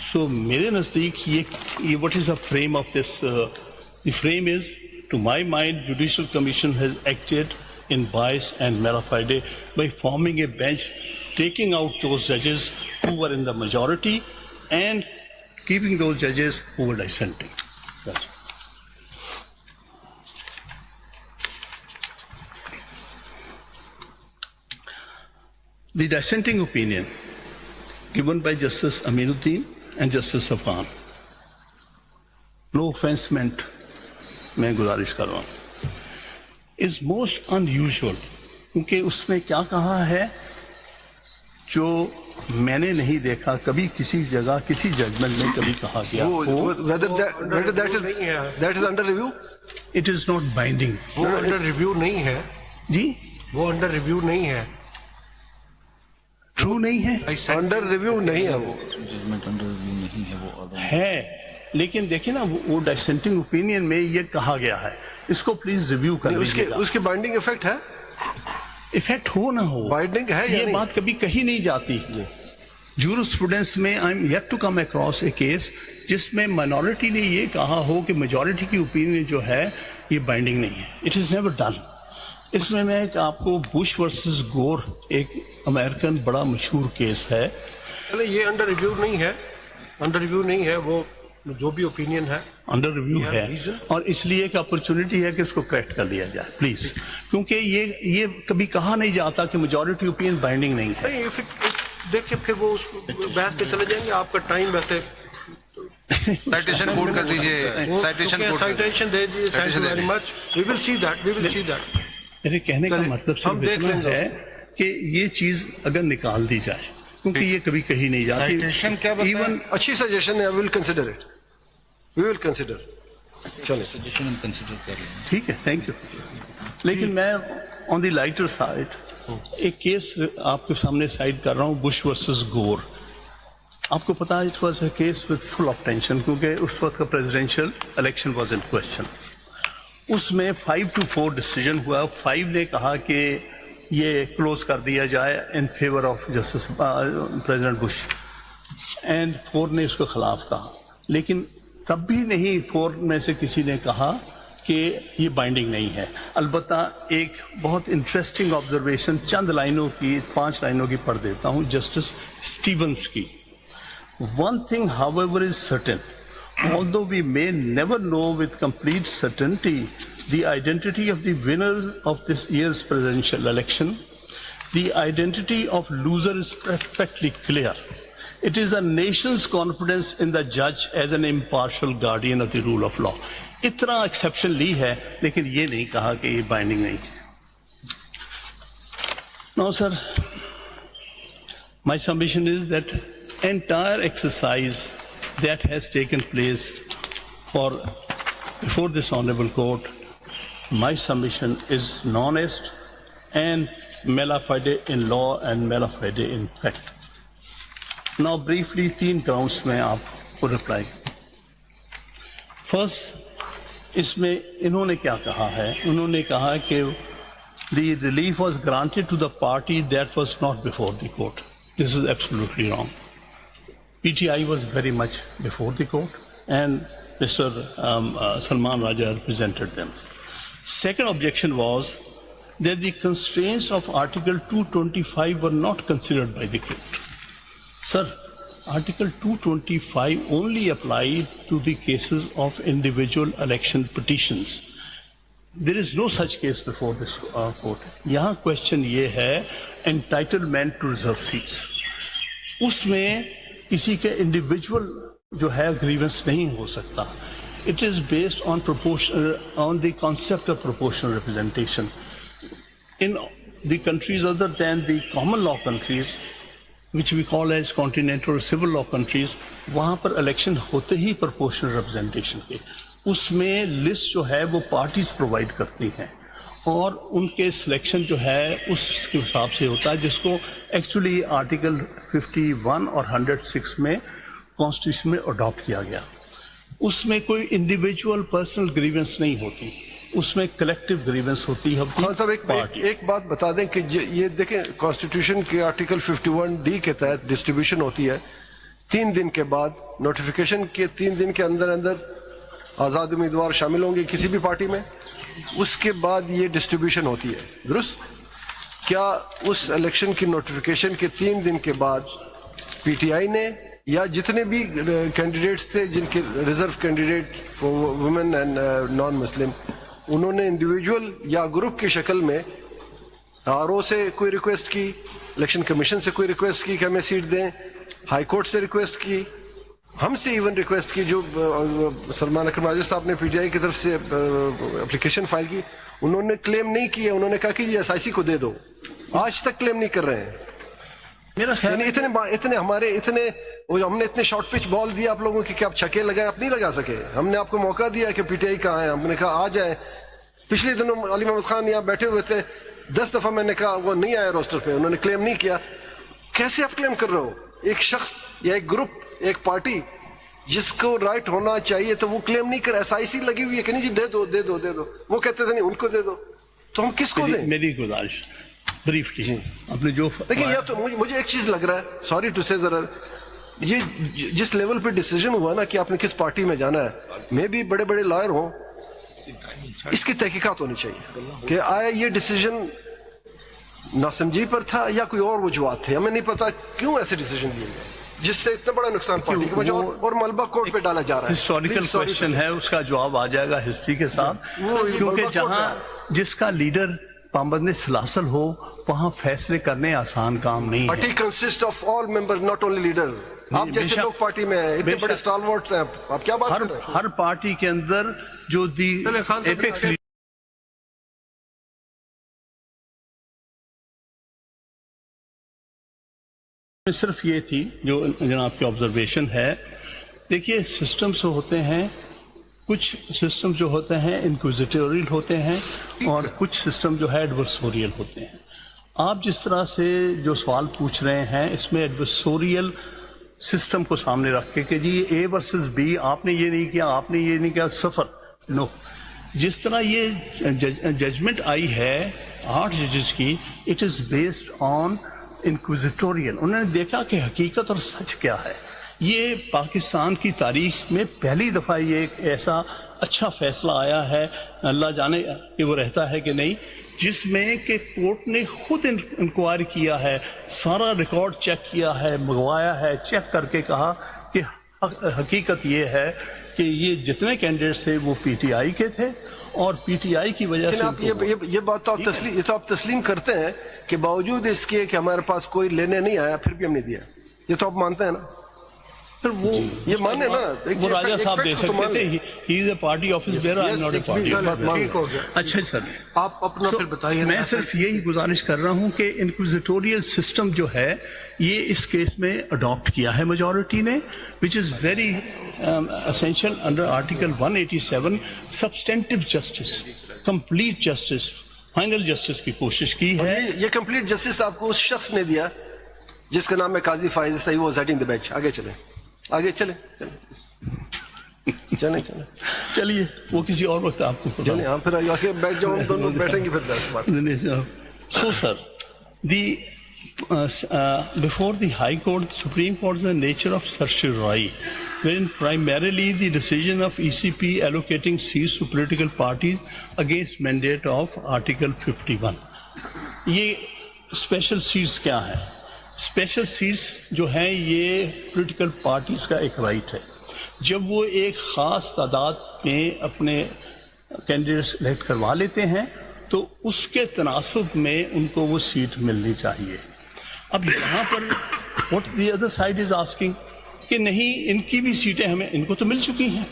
So میرے نزدیک یہ what is the frame of this? The frame is, to my mind, Judicial Commission has acted in bias and mala fide by forming a bench, taking out those judges who were in the majority and keeping those judges who were dissenting. That's it. The dissenting opinion given by Justice Aminuddin and Justice Afghan, no offense meant, میں گزارش کر رہا ہوں, is most unusual, کیونکہ اس میں کیا کہا ہے جو میں نے نہیں دیکھا کبھی کسی جگہ کسی ججمنٹ میں کبھی کہا گیا ہو. whether that is under review. It is not binding. وہ انڈر ریویو نہیں ہے, جی وہ انڈر ریویو نہیں ہے, ٹرو نہیں ہے, انڈر ریویو نہیں ہے, وہ ججمنٹ انڈر ریویو نہیں ہے, وہ ہے لیکن دیکھیں نا وہ ڈسینٹنگ اوپینین میں یہ کہا گیا ہے, اس کو پلیز ریویو کر لیجیے گا. اس کے بائنڈنگ افیکٹ ہے, افیکٹ ہو نہ ہو, بائنڈنگ ہے یا یہ نہیں؟ بات کبھی کہی نہیں جاتی. جورسپروڈنس میں I am yet to come across a case جس میں مائنورٹی نے یہ کہا ہو کہ میجورٹی کی اوپینین جو ہے یہ بائنڈنگ نہیں ہے. It is never done. اس میں ایک آپ کو بش ورسز گور ایک امریکن بڑا مشہور کیس ہے. یہ انڈر ریویو نہیں ہے, انڈر ریویو نہیں ہے, وہ جو بھی اوپینین ہے انڈر ریویو ہے, اور اس لیے ایک اپرچونٹی ہے کہ اس کو کریکٹ کر لیا جائے پلیز, کیونکہ یہ کبھی کہا نہیں جاتا کہ میجورٹی اوپینین بائنڈنگ نہیں ہے. دیکھیں پھر وہ اس بحث پہ چلے جائیں گے. آپ کا ٹائم ویسے سائٹیشن کوٹ کر دیجئے, سائٹیشن دے دیجیے. Thank you very much. We will see that, we will see that. میرے کہنے کا مطلب صرف اتنا ہے کہ یہ چیز اگر نکال دی جائے, کیونکہ یہ کبھی کہی نہیں جاتی. Citation کیا بتایا؟ ایون اچھی سجیشن ہے, we will consider it, we will consider. چلیں سجیشن ہم کنسیڈر کر لیں گے. ٹھیک ہے, تھینک یو. لیکن میں آن دی لائٹر سائڈ ایک کیس آپ کے سامنے سائڈ کر رہا ہوں, بش ورسز گور. آپ کو پتا ہے it was a case with full of tension, کیونکہ اس وقت کا presidential election was in question. اس میں 5-4 ڈیسیجن ہوا. 5 نے کہا کہ یہ کلوز کر دیا جائے in favour of justice president Bush, and 4 نے اس کے خلاف کہا. لیکن تب بھی نہیں 4 میں سے کسی نے کہا کہ یہ بائنڈنگ نہیں ہے. البتہ ایک بہت انٹرسٹنگ آبزرویشن چند لائنوں کی, 5 لائنوں کی پڑھ دیتا ہوں, جسٹس اسٹیونس کی. One thing, however, is certain. Although we may never know with complete certainty the identity of the winner of this year's presidential election, the identity of loser is perfectly clear. It is a nation's confidence in the judge as an impartial guardian of the rule of law. اتنا ایکسیپشن لی ہے, لیکن یہ نہیں کہا کہ یہ بائنڈنگ نہیں. Now, sir, my submission is that entire exercise that has taken place before this honorable court, my submission is non-est and mala fide in law and mala fide in fact. Now briefly 3 grounds میں آپ کو reply. First, اس میں انہوں نے کیا کہا ہے؟ انہوں نے کہا کہ the relief was granted to the party that was not before the court. This is absolutely wrong. PTI was very much before the court, and Mr. Salman Raja represented them. Second objection was that the constraints of Article 225 were not considered by the court. Sir, Article 225 only applied to the cases of individual election petitions. There is no such case before this court. یہاں question یہ ہے entitlement to reserve seats. اس میں کسی کے انڈیویجول جو ہے گریونس نہیں ہو سکتا. It is based on the concept of proportional representation. In the countries other than the common law countries, which we call as continental civil law countries, وہاں پر الیکشن ہوتے ہی proportional representation کے. اس میں لسٹ جو ہے وہ پارٹیز پرووائڈ کرتی ہیں, اور ان کے سلیکشن جو ہے اس کے حساب سے ہوتا ہے, جس کو ایکچولی آرٹیکل 51 اور 106 میں کانسٹیٹیوشن میں اڈاپٹ کیا گیا. اس میں کوئی انڈیویجول پرسنل گریونس نہیں ہوتی, اس میں کلیکٹیو گریونس ہوتی ہے. خان صاحب ایک بات بتا دیں کہ یہ دیکھیں کانسٹیٹیوشن کے آرٹیکل 51D کے تحت ڈسٹریبیوشن ہوتی ہے 3 دن کے بعد. نوٹیفیکیشن کے 3 دن کے اندر آزاد امیدوار شامل ہوں گے کسی بھی پارٹی میں, اس کے بعد یہ ڈسٹریبیوشن ہوتی ہے. درست؟ کیا اس الیکشن کی نوٹیفیکیشن کے 3 دن کے بعد پی ٹی آئی نے یا جتنے بھی کینڈیڈیٹس تھے جن کے reserve candidate for women and non Muslim, انہوں نے انڈیویجول یا گروپ کی شکل میں آر او سے کوئی ریکویسٹ کی, الیکشن کمیشن سے کوئی ریکویسٹ کی کہ ہمیں سیٹ دیں, ہائی کورٹ سے ریکویسٹ کی, ہم سے ایون ریکویسٹ کی, جو سلمان اکرم راجہ صاحب نے پی ٹی آئی کی طرف سے اپلیکیشن فائل کی, انہوں نے کلیم نہیں کیا, انہوں نے کہا کہ یہ ایس آئی سی کو دے دو. آج تک کلیم نہیں کر رہے ہیں. میرا خیال اتنے ہمارے ہم نے اتنے شارٹ پچ بال دیا آپ لوگوں کی کہ آپ چھکے لگائیں, آپ نہیں لگا سکے. ہم نے آپ کو موقع دیا کہ پی ٹی آئی کہاں ہے, ہم نے کہا آ جائیں. پچھلے دنوں علی محمد خان یہاں بیٹھے ہوئے تھے, 10 دفعہ میں نے کہا وہ نہیں آیا روسٹر پہ, انہوں نے کلیم نہیں کیا. کیسے آپ کلیم کر رہے ہو؟ ایک شخص یا ایک گروپ, ایک پارٹی جس کو رائٹ ہونا چاہیے تو وہ کلیم نہیں کر, SIC لگی ہوئی ہے کہ نہیں جی دے دو دے دو دے دو, وہ کہتے تھے نہیں ان کو دے دو, تو ہم کس کو دیں؟ میری گزارش بریفلی آپ نے جو دیکھیں یا تو مجھے ایک چیز لگ رہا ہے, سوری ٹو سے, ذرا یہ جس لیول پہ ڈیسیجن ہوا نا کہ آپ نے کس پارٹی میں جانا ہے, میں بھی بڑے بڑے لائر ہوں, اس کی تحقیقات ہونی چاہیے کہ آیا یہ ڈیسیجن ناسمجھی پر تھا یا کوئی اور وجوہات تھے. ہمیں نہیں پتا کیوں ایسے ڈیسیجن لیے گئے جس سے اتنا بڑا نقصان پارٹی کو پہنچا اور ملبہ کورٹ پہ ڈالا جا رہا ہے. ہسٹوریکل کوشچن ہے, اس کا جواب آ جائے گا ہسٹری کے ساتھ, کیونکہ جہاں جس کا لیڈر پابند سلاسل ہو وہاں فیصلے کرنے آسان کام نہیں ہے. Party consist of all member, not only leader. آپ جیسے لوگ پارٹی میں ہیں, اتنے بڑے اسٹالورٹس ہیں, آپ کیا بات کر رہے ہیں؟ ہر پارٹی کے اندر جو دی ایپیکس صرف یہ تھی جو جناب کی آبزرویشن ہے. دیکھیے سسٹمز ہوتے ہیں, کچھ سسٹم جو ہوتے ہیں انکوزیٹوریل ہوتے ہیں اور کچھ سسٹم جو ہے ایڈورسوریل ہوتے ہیں. آپ جس طرح سے جو سوال پوچھ رہے ہیں اس میں ایڈورسوریل سسٹم کو سامنے رکھ کے کہ جی اے ورسز بی, آپ نے یہ نہیں کیا, آپ نے یہ نہیں کیا, صفر. نو, جس طرح یہ ججمنٹ آئی ہے 8 ججز کی, اٹ از بیسڈ آن انکوزیٹوریل. انہوں نے دیکھا کہ حقیقت اور سچ کیا ہے. یہ پاکستان کی تاریخ میں پہلی دفعہ یہ ایک ایسا اچھا فیصلہ آیا ہے, اللہ جانے کہ وہ رہتا ہے کہ نہیں, جس میں کہ کورٹ نے خود انکوائری کیا ہے, سارا ریکارڈ چیک کیا ہے, منگوایا ہے, چیک کر کے کہا کہ حقیقت یہ ہے کہ یہ جتنے کینڈیڈیٹس تھے وہ پی ٹی آئی کے تھے اور پی ٹی آئی کی وجہ سے. یہ بات تو آپ تسلیم کرتے ہیں کہ باوجود اس کے کہ ہمارے پاس کوئی لینے نہیں آیا پھر بھی ہم نے دیا, یہ تو آپ مانتے ہیں نا؟ پھر وہ یہ مانے نا, وہ راجہ صاحب دے سکتے تھے, he is a party office bearer, I am not a party. اچھا سر, آپ اپنا پھر بتائیے. میں صرف یہی گزارش کر رہا ہوں کہ انکوزیٹوریل سسٹم جو ہے یہ اس کیس میں اڈاپٹ کیا ہے میجورٹی نے, which is very essential under article 187. Substantive justice, complete justice, final justice کی کوشش کی ہے. یہ کمپلیٹ جسٹس آپ کو اس شخص نے دیا جس کا نام ہے قاضی فائز صحیح, وہ سیٹنگ دی بینچ. آگے چلیں, آگے چلیں, چلیں چلیے وہ کسی اور وقت آپ کو چلیں. ہاں پھر آگے بیٹھ جاؤ, ہم دونوں بیٹھیں گے پھر. So sir, before the High Court, Supreme Court, the nature of certiorari, wherein primarily the decision of ECP allocating seats to political parties against mandate of Article 51. یہ اسپیشل سیٹس کیا ہیں؟ اسپیشل سیٹس جو ہیں یہ پولیٹیکل پارٹیز کا ایک رائٹ ہے. جب وہ ایک خاص تعداد میں اپنے کینڈیڈیٹس سلیکٹ کروا لیتے ہیں تو اس کے تناسب میں ان کو وہ سیٹ ملنی چاہیے. اب یہاں پر what the other side is asking کہ نہیں ان کی بھی سیٹیں ہمیں, ان کو تو مل چکی ہیں.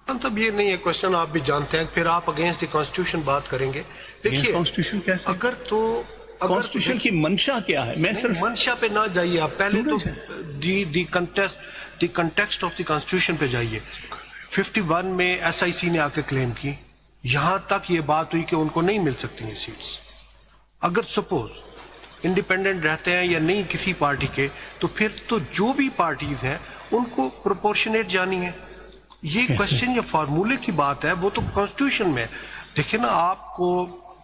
مطلب یہ نہیں ہے کوشچن, آپ بھی جانتے ہیں. پھر آپ اگینسٹ دی کانسٹیٹیوشن بات کریں گے. دیکھیے کانسٹیٹیوشن کیسے, اگر تو کانسٹیٹیوشن کی منشا کیا ہے, میں صرف منشا پہ نہ جائیے آپ, پہلے تو دی کنٹیکسٹ آف دی کانسٹیٹیوشن پہ جائیے. 51 میں SIC نے آ کے کلیم کی, یہاں تک یہ بات ہوئی کہ ان کو نہیں مل سکتی یہ سیٹس. اگر سپوز انڈیپینڈنٹ رہتے ہیں یا نہیں کسی پارٹی کے, تو پھر تو جو بھی پارٹیز ہیں ان کو پروپورشنیٹ جانی ہے. یہ کوشچن یا فارمولے کی بات ہے, وہ تو کانسٹیٹیوشن میں. دیکھیں نا, آپ کو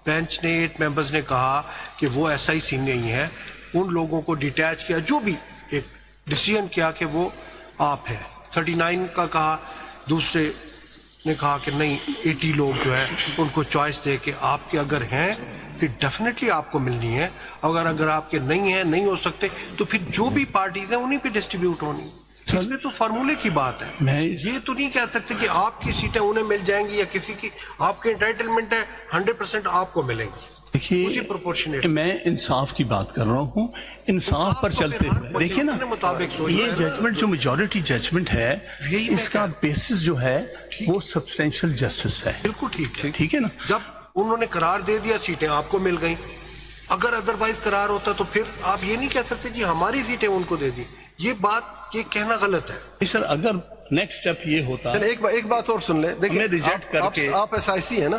بینچ نے 8 ممبرز نے کہا کہ وہ SIC نہیں ہے, ان لوگوں کو ڈیٹیچ کیا, جو بھی ایک ڈیسیژن کیا کہ وہ آپ ہے. 39 کا کہا, دوسرے نے کہا کہ نہیں 80 لوگ جو ہے ان کو چوائس دے کے آپ کے اگر ہیں پھر ڈیفینیٹلی آپ کو ملنی ہے, اگر آپ کے نہیں ہیں, نہیں ہو سکتے, تو پھر جو بھی پارٹیز ہیں انہیں پہ ڈسٹریبیوٹ ہونی. اس میں تو فارمولے کی بات ہے. یہ تو نہیں کہہ سکتے کہ آپ کی سیٹیں انہیں مل جائیں گی یا کسی کی, آپ کے انٹائٹلمنٹ ہے 100% آپ کو ملیں گی. دیکھیے میں انصاف کی بات کر رہا ہوں, انصاف پر چلتے ہوئے دیکھیے نا, یہ ججمنٹ جو میجورٹی ججمنٹ ہے اس کا بیسس جو ہے وہ سبسٹینشیل جسٹس ہے. بالکل ٹھیک ہے, ٹھیک ہے نا. جب انہوں نے قرار دے دیا سیٹیں آپ کو مل گئیں, اگر ادروائز قرار ہوتا تو پھر آپ یہ نہیں کہہ سکتے جی ہماری سیٹیں ان کو دے دی. یہ بات یہ کہنا غلط ہے. سر اگر نیکسٹ اسٹیپ یہ ہوتا, ایک بات اور سن لیں. دیکھیں ریجیکٹ کر کے آپ SIC ہیں نا,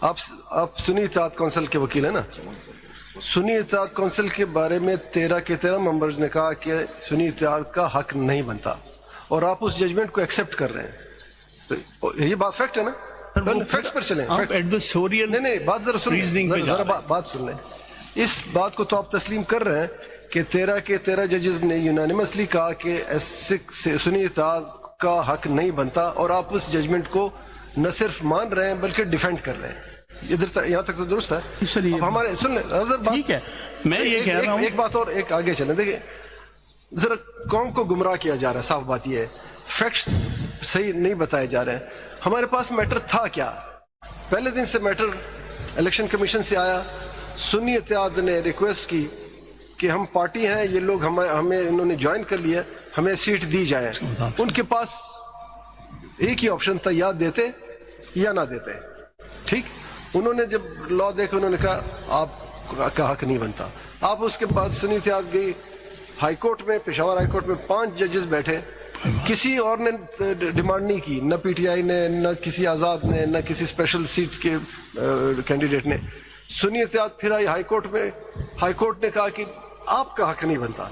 آپ سنی اتحاد کونسل کے وکیل ہیں نا. سنی اتحاد کونسل کے بارے میں 13 کے 13 ممبرز نے کہا کہ سنی اتحاد کا حق نہیں بنتا, اور آپ اس ججمنٹ کو ایکسپٹ کر رہے ہیں. تو یہ بات فیکٹ ہے نا, فیکٹس پر چلیں. آپ ایڈویسوریل نہیں بات ذرا سن reasoning پہ لیں, جا ذرا بات سن لیں. اس بات کو تو آپ تسلیم کر رہے ہیں کہ 13 کے 13 ججز نے یونانیمسلی کہا کہ سنی اتحاد کا حق نہیں بنتا, اور آپ اس ججمنٹ کو نہ صرف مان رہے ہیں بلکہ ڈیفینڈ کر رہے ہیں. ادھر یہاں تک تو درست ہے. اب ہمارے سن لیں ٹھیک ہے, میں یہ کہہ رہا ہوں ایک بات اور, ایک آگے چلیں. دیکھیں ذرا قوم کو گمراہ کیا جا رہا ہے, صاف بات یہ ہے, فیکٹس صحیح نہیں بتائے جا رہے ہیں. ہمارے پاس میٹر تھا کیا؟ پہلے دن سے میٹر الیکشن کمیشن سے آیا, سنی اتحاد نے ریکویسٹ کی کہ ہم پارٹی ہیں, یہ لوگ ہمیں انہوں نے جوائن کر لیا, ہمیں سیٹ دی جائے. ان کے پاس ایک ہی آپشن تھا, یا دیتے یا نہ دیتے. ٹھیک, انہوں نے جب لا دیکھا انہوں نے کہا آپ کا حق نہیں بنتا. آپ اس کے بعد سنی اتحاد گئی ہائی کورٹ میں, پشاور ہائی کورٹ میں 5 ججز بیٹھے, کسی اور نے ڈیمانڈ نہیں کی, نہ پی ٹی آئی نے, نہ کسی آزاد نے, نہ کسی اسپیشل سیٹ کے کینڈیڈیٹ نے. سنی اتحاد پھر آئی ہائی کورٹ میں, ہائی کورٹ نے کہا کہ آپ کا حق نہیں بنتا.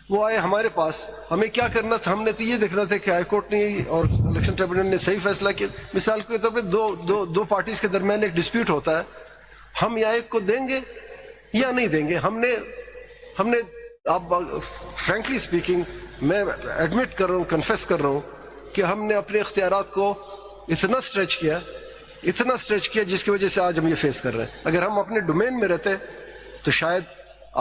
وہ آئے ہمارے پاس, ہمیں کیا کرنا تھا, ہم نے تو یہ دیکھنا تھا کہ ہائی کورٹ نے اور الیکشن ٹریبونل نے صحیح فیصلہ کیا. مثال کے طور پہ دو پارٹیز کے درمیان ایک ڈسپیوٹ ہوتا ہے, ہم یا ایک کو دیں گے یا نہیں دیں گے. ہم نے آپ فرینکلی اسپیکنگ, میں ایڈمٹ کر رہا ہوں, کنفیس کر رہا ہوں کہ ہم نے اپنے اختیارات کو اتنا اسٹریچ کیا جس کی وجہ سے آج ہم یہ فیس کر رہے ہیں. اگر ہم اپنے ڈومین میں رہتے تو شاید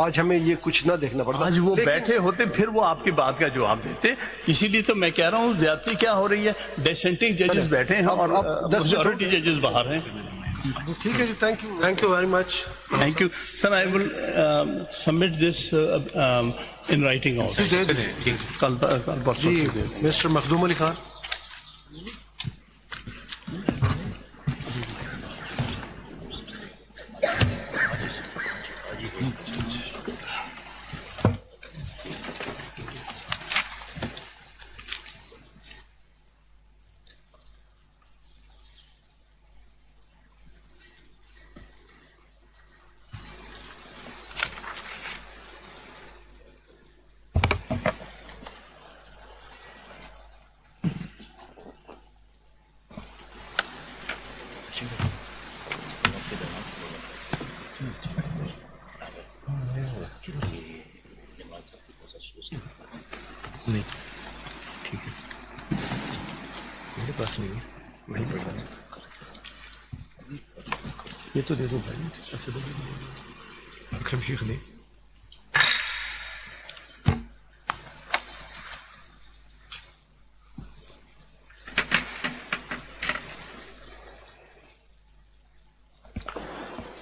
آج ہمیں یہ کچھ نہ دیکھنا پڑتا. آج وہ بیٹھے ہوتے پھر وہ آپ کی بات کا جواب دیتے. اسی لیے تو میں کہہ رہا ہوں زیادتی کیا ہو رہی ہے, ڈسینٹنگ ججز بیٹھے ہیں اور میجورٹی ججز باہر ہیں. ٹھیک ہے جی, thank you very much. Thank you sir. I will submit this in writing out. کل پرسوں جی مسٹر مخدوم علی خان. یہ تو دے دو بھائی, اکرم شیخ نے.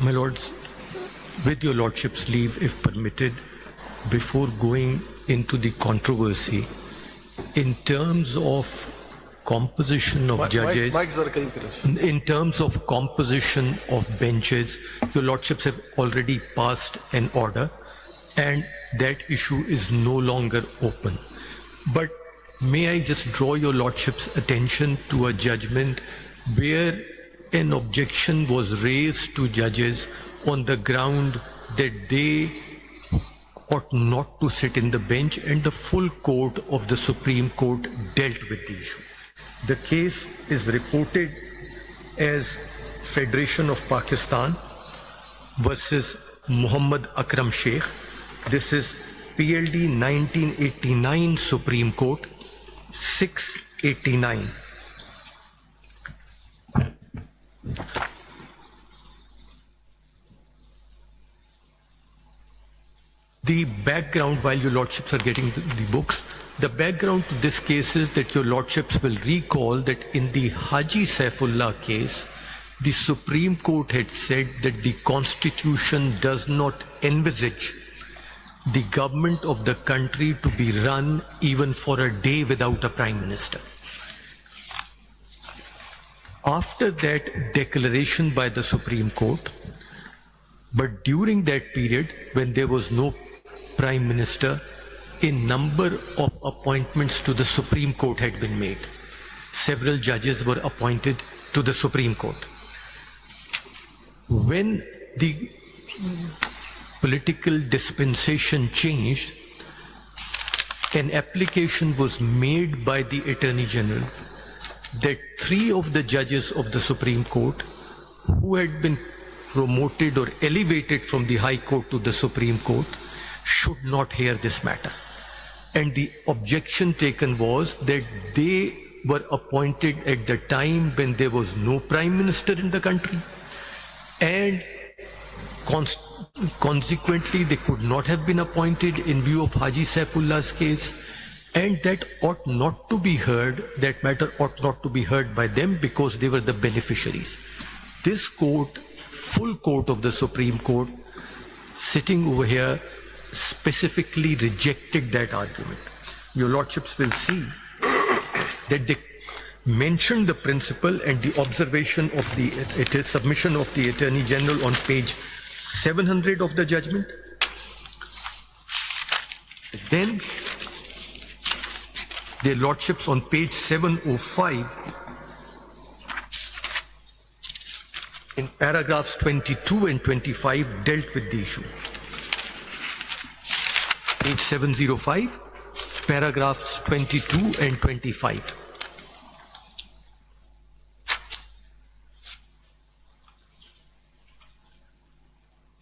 My lords, with your lordship's leave, if permitted, before going into the controversy, in terms of composition of judges, mic ذرا قریب کریں. in terms of composition of benches, your lordships have already passed an order and that issue is no longer open. But may I just draw your lordship's attention to a judgment where an objection was raised to judges on the ground that they ought not to sit in the bench, and the full court of the Supreme Court dealt with the issue. The case is reported as Federation of Pakistan versus Muhammad Akram Sheikh. This is PLD 1989 Supreme Court 689. The background, while your lordships are getting the books, the background to this case is that your lordships will recall that in the Haji Saifullah case, the Supreme Court had said that the Constitution does not envisage the government of the country to be run even for a day without a Prime Minister. After that declaration by the Supreme Court, but during that period when there was no Prime Minister, a number of appointments to the Supreme Court had been made. Several judges were appointed to the Supreme Court. When the political dispensation changed, an application was made by the Attorney General that 3 of the judges of the Supreme Court who had been promoted or elevated from the High Court to the Supreme Court should not hear this matter. And the objection taken was that they were appointed at the time when there was no Prime Minister in the country, and consequently they could not have been appointed in view of Haji Saifullah's case, and that ought not to be heard, that matter ought not to be heard by them because they were the beneficiaries. This court, full court of the Supreme Court, sitting over here, specifically rejected that argument. Your Lordships will see that they mentioned the principle and the observation of the submission of the Attorney General on page 700 of the judgment. Then their Lordships on page 705 in paragraphs 22 and 25 dealt with the issue. Page 705, paragraphs 22 and 25.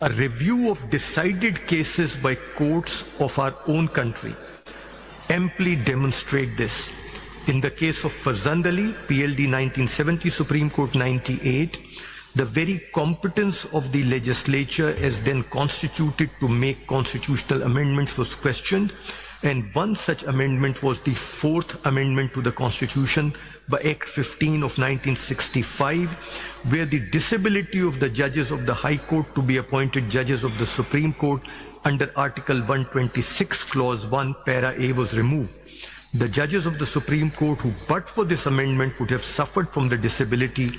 A review of decided cases by courts of our own country amply demonstrate this. In the case of Farzand Ali, PLD 1970, Supreme Court 98, the very competence of the legislature as then constituted to make constitutional amendments was questioned, and one such amendment was the 4th Amendment to the Constitution by Act 15 of 1965, where the disability of the judges of the High Court to be appointed judges of the Supreme Court under Article 126, Clause 1, Para A was removed. The judges of the Supreme Court who, but for this amendment, would have suffered from the disability,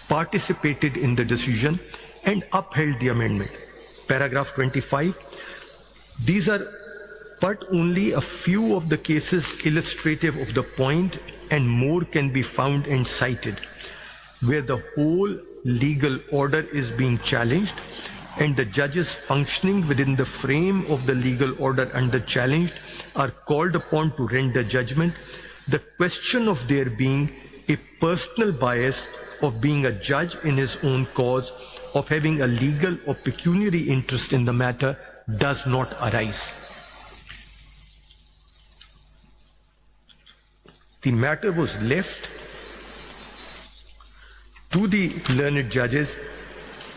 participated in the decision and upheld the amendment. Paragraph 25. These are but only a few of the cases illustrative of the point, and more can be found and cited, where the whole legal order is being challenged and the judges functioning within the frame of the legal order under challenged are called upon to render judgment. The question of there being a personal bias, of being a judge in his own cause, of having a legal or pecuniary interest in the matter does not arise. The matter was left to the learned judges,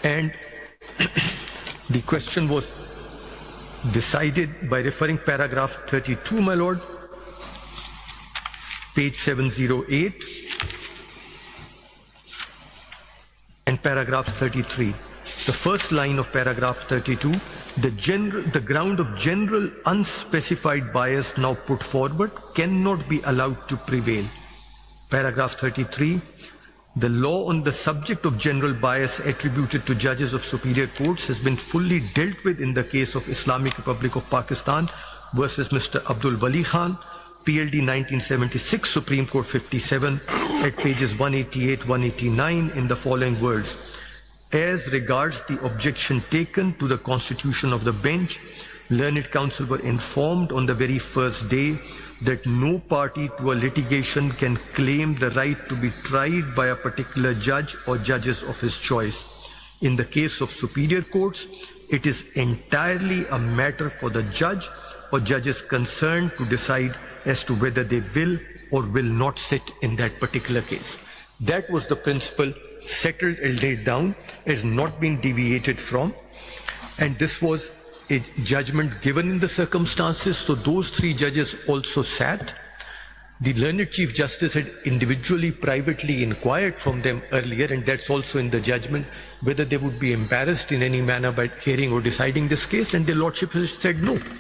and the question was decided by referring paragraph 32, my lord, page 708, and paragraph 33. The first line of paragraph 32, the ground of general unspecified bias now put forward cannot be allowed to prevail. Paragraph 33, the law on the subject of general bias attributed to judges of superior courts has been fully dealt with in the case of Islamic Republic of Pakistan versus Mr. Abdul Wali Khan, PLD 1976, Supreme Court 57, at pages 188, 189 in the following words. As regards the objection taken to the constitution of the bench, learned counsel were informed on the very first day that no party to a litigation can claim the right to be tried by a particular judge or judges of his choice. In the case of superior courts, it is entirely a matter for the judge or judges concerned to decide as to whether they will or will not sit in that particular case. That was the principle settled and laid down, has not been deviated from, and this was a judgment given in the circumstances. So those 3 judges also sat. The learned Chief Justice had individually, privately inquired from them earlier, and that's also in the judgment, whether they would be embarrassed in any manner by hearing or deciding this case, and the Lordship has said no.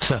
Sir,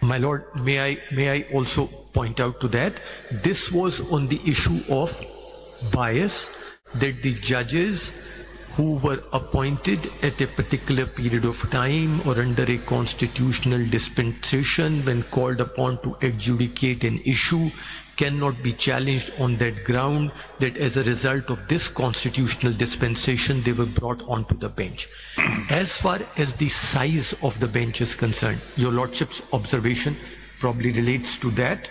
my lord, may I also point out to that, this was on the issue of bias, that the judges who were appointed at a particular period of time or under a constitutional dispensation when called upon to adjudicate an issue cannot be challenged on that ground that as a result of this constitutional dispensation they were brought onto the bench. As far as the size of the bench is concerned, your lordship's observation probably relates to that.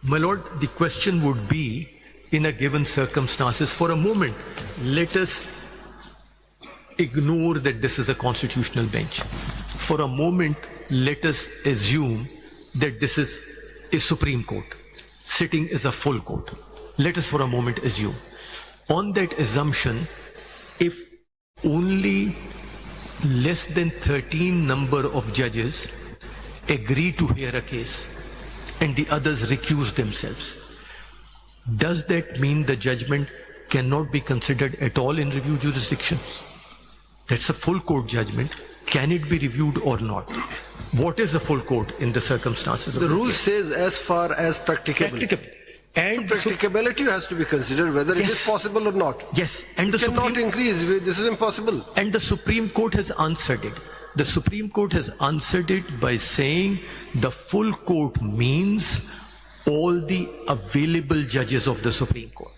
My lord, the question would be, in a given circumstances, for a moment, let us ignore that this is a constitutional bench. For a moment, let us assume that this is a Supreme Court, sitting as a full court. Let us for a moment assume. On that assumption, if only less than 13 number of judges agree to hear a case and the others recuse themselves, does that mean the judgment cannot be considered at all in review jurisdiction? That's a full court judgment. Can it be reviewed or not? What is a full court in the circumstances of The rule case? says as far as practicable. Practicable. And Practicability has to be considered whether it is Yes. possible or not. yes, and the It cannot Supreme, increase. This is impossible. and the Supreme Court has answered it. The Supreme Court has answered it by saying the full court means all the available judges of the Supreme Court.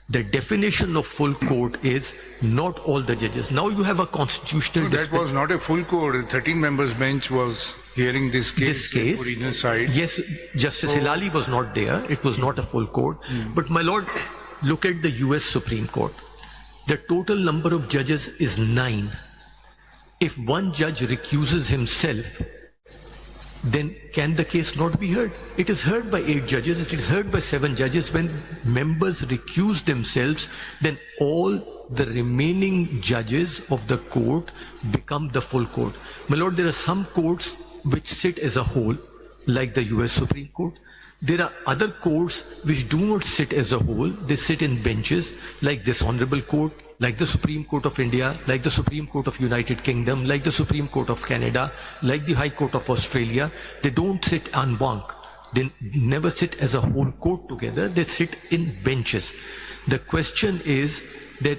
The definition of full court is not all the judges. Now you have a constitutional That was not a full court. A 13 members bench was hearing this case. Original side. Yes, Justice Hilali was not there. It was not a full court. But my lord, look at the US Supreme Court. The total number of judges is 9. If one judge recuses himself, then can the case not be heard? It is heard by 8 judges, it is heard by 7 judges. When members recuse themselves, then all the remaining judges of the court become the full court. My lord, there are some courts which sit as a whole, like the US Supreme Court. There are other courts which do not sit as a whole, they sit in benches, like this Honorable Court, like the Supreme Court of India, like the Supreme Court of United Kingdom, like the Supreme Court of Canada, like the High Court of Australia. They don't sit en banc. They never sit as a whole court together. They sit in benches. The question is that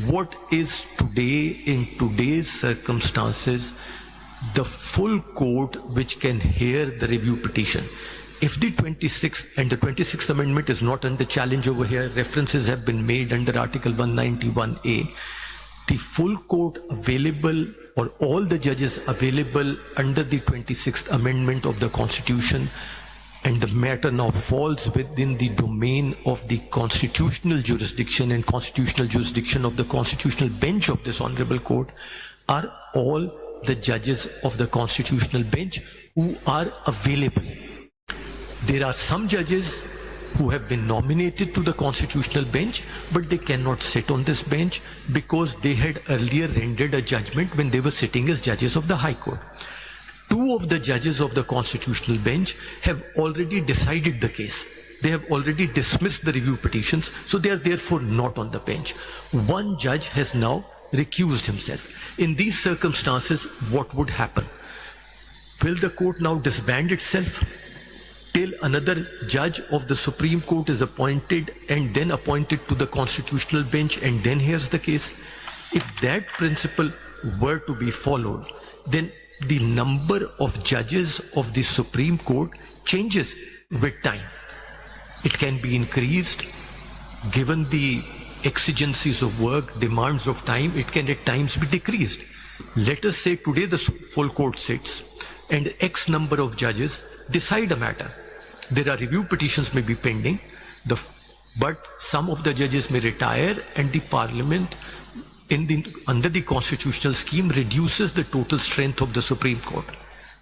what is today, in today's circumstances, the full court which can hear the review petition? If the 26th and the 26th Amendment is not under challenge over here, references have been made under Article 191A, the full court available or all the judges available under the 26th Amendment of the Constitution, and the matter now falls within the domain of the constitutional jurisdiction and constitutional jurisdiction of the constitutional bench of this Honorable Court, are all the judges of the constitutional bench who are available. There are some judges who have been nominated to the constitutional bench, but they cannot sit on this bench because they had earlier rendered a judgment when they were sitting as judges of the High Court. 2 of the judges of the constitutional bench have already decided the case. They have already dismissed the review petitions, so they are therefore not on the bench. 1 judge has now recused himself. In these circumstances, what would happen? Will the court now disband itself till another judge of the Supreme Court is appointed and then appointed to the constitutional bench and then hears the case? If that principle were to be followed, then the number of judges of the Supreme Court changes with time. It can be increased given the exigencies of work, demands of time. It can at times be decreased. Let us say today the full court sits and X number of judges decide a matter. There are review petitions may be pending, but some of the judges may retire and the Parliament under the constitutional scheme reduces the total strength of the Supreme Court.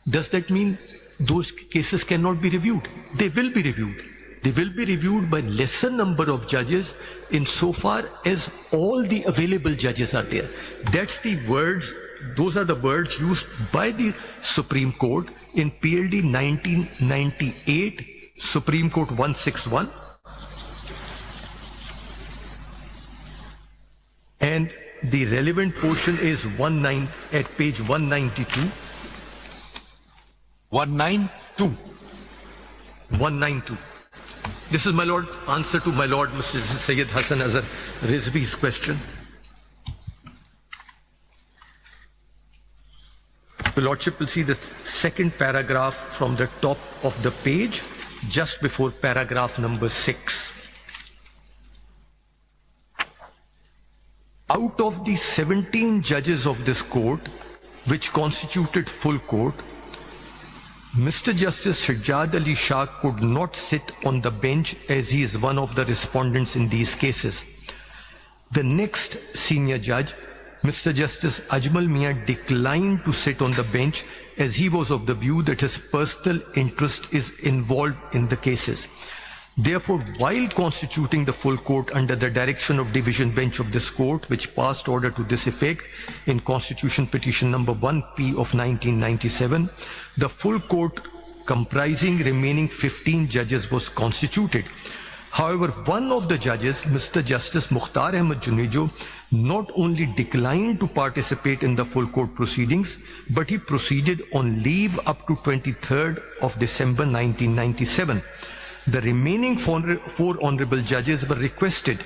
Does that mean those cases cannot be reviewed? They will be reviewed. They will be reviewed by lesser number of judges insofar as all the available judges are there. That's the words, those are the words used by the Supreme Court in PLD 1998, Supreme Court 161. And the relevant portion is at page 192. 192. 192. This is, my lord, answer to my lord, Mr. Sayyid Hassan Azhar Rizvi's question. The lordship will see the second paragraph from the top of the page, just before paragraph number 6. Out of the 17 judges of this court, which constituted full court, Mr. Justice Shahjad Ali Shah could not sit on the bench as he is one of the respondents in these cases. The next senior judge, Mr. Justice Ajmal Mian, declined to sit on the bench as he was of the view that his personal interest is involved in the cases. Therefore, while constituting the full court under the direction of division bench of this court, which passed order to this effect in Constitution Petition number 1P of 1997, the full court comprising remaining 15 judges was constituted. However, one of the judges, Mr. Justice Mukhtar Ahmed Junejo, not only declined to participate in the full court proceedings, but he proceeded on leave up to 23rd of December 1997. The remaining four honorable judges were requested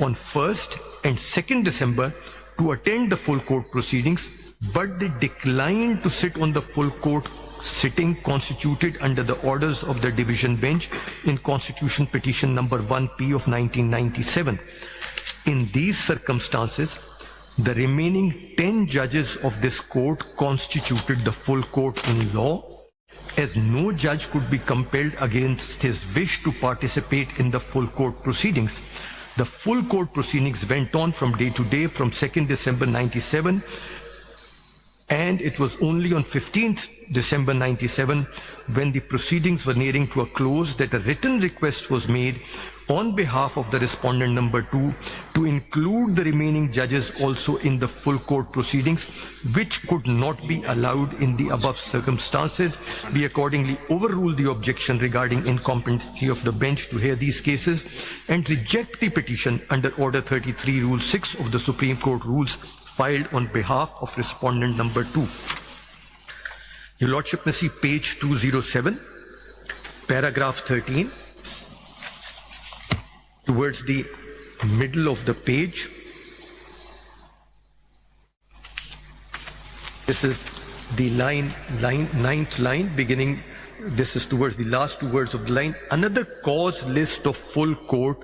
on 1st and 2nd December to attend the full court proceedings, but they declined to sit on the full court sitting constituted under the orders of the division bench in Constitution Petition number 1P of 1997. In these circumstances, the remaining 10 judges of this court constituted the full court in law, as no judge could be compelled against his wish to participate in the full court proceedings. The full court proceedings went on from day to day from 2nd December 97, and it was only on 15th December 97, when the proceedings were nearing to a close, that a written request was made on behalf of the respondent number 2 to include the remaining judges also in the full court proceedings, which could not be allowed in the above circumstances. We accordingly overruled the objection regarding incompetency of the bench to hear these cases and reject the petition under Order 33, Rule 6 of the Supreme Court Rules filed on behalf of respondent number 2. Your Lordship may see page 207, paragraph 13. Towards the middle of the page, this is the ninth line beginning, this is towards the last 2 words of the line. Another cause list of full court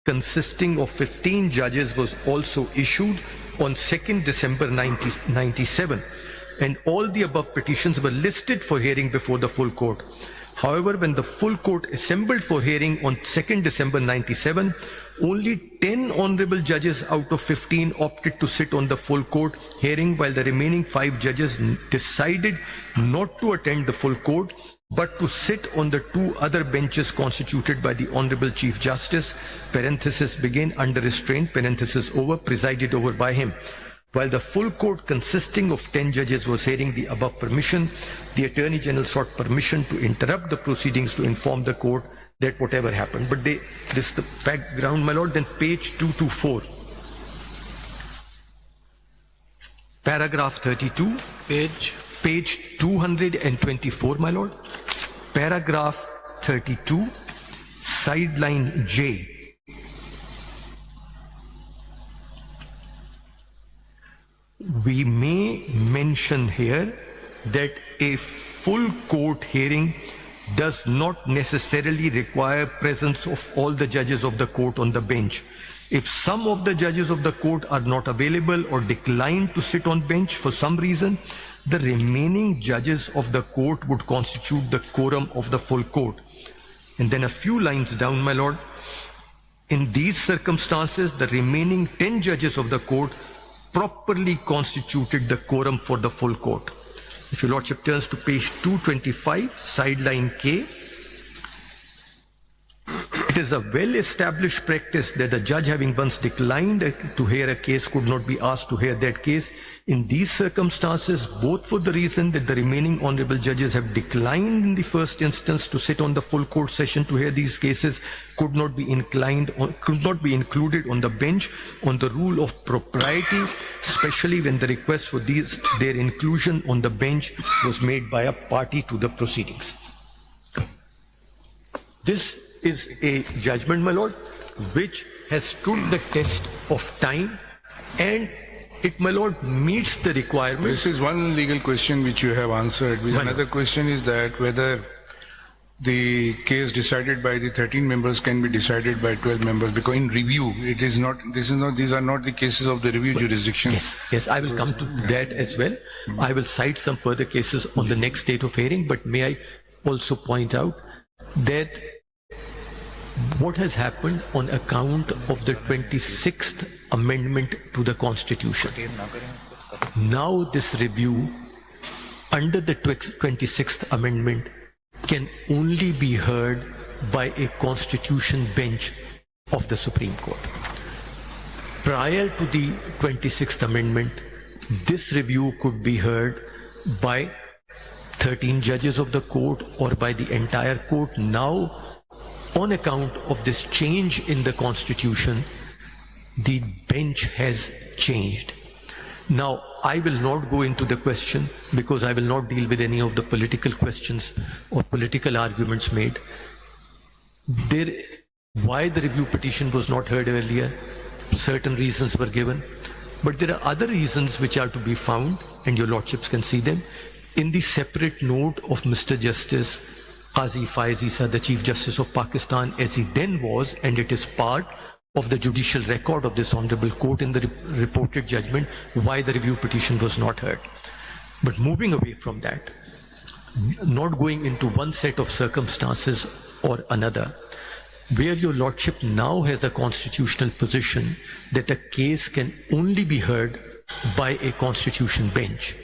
consisting of 15 judges was also issued on 2nd December 1997, and all the above petitions were listed for hearing before the full court. However, when the full court assembled for hearing on 2nd December 97, only 10 honorable judges out of 15 opted to sit on the full court hearing, while the remaining 5 judges decided not to attend the full court, but to sit on the 2 other benches constituted by the Honorable Chief Justice, parenthesis begin, under restraint, parenthesis over, presided over by him. While the full court consisting of 10 judges was hearing the above permission, the Attorney General sought permission to interrupt the proceedings to inform the court that whatever happened. But this is the background, my lord. Then page 224. Paragraph 32. Page 224, my lord. Paragraph 32, sideline J. We may mention here that a full court hearing does not necessarily require presence of all the judges of the court on the bench. If some of the judges of the court are not available or decline to sit on bench for some reason, the remaining judges of the court would constitute the quorum of the full court. And then a few lines down, my lord, in these circumstances, the remaining 10 judges of the court properly constituted the quorum for the full court. If your lordship turns to page 225, sideline K, it is a well-established practice that a judge having once declined to hear a case could not be asked to hear that case. In these circumstances, both for the reason that the remaining honorable judges have declined in the first instance to sit on the full court session to hear these cases, could not be included on the bench on the rule of propriety, especially when the request for their inclusion on the bench was made by a party to the proceedings. This is a judgment, my lord, which has stood the test of time, and it, my lord, meets the requirements. This is one legal question which you have answered. Another question is that whether the case decided by the 13 members can be decided by 12 members, because in review, it is not, these are not the cases of the review jurisdiction. Yes, I will come to that as well. I will cite some further cases on the next date of hearing, but may I also point out that what has happened on account of the 26th amendment to the Constitution. Now this review under the 26th amendment can only be heard by a Constitution bench of the Supreme Court. Prior to the 26th amendment, this review could be heard by 13 judges of the court or by the entire court. Now, on account of this change in the Constitution, the bench has changed. Now, I will not go into the question because I will not deal with any of the political questions or political arguments made. Why the review petition was not heard earlier, certain reasons were given, but there are other reasons which are to be found, and your lordships can see them, in the separate note of Mr. Justice Qazi Faiz Issa, the Chief Justice of Pakistan, as he then was, and it is part of the judicial record of this Honorable Court in the reported judgment why the review petition was not heard. But moving away from that, not going into one set of circumstances or another, where your lordship now has a constitutional position that a case can only be heard by a constitution bench,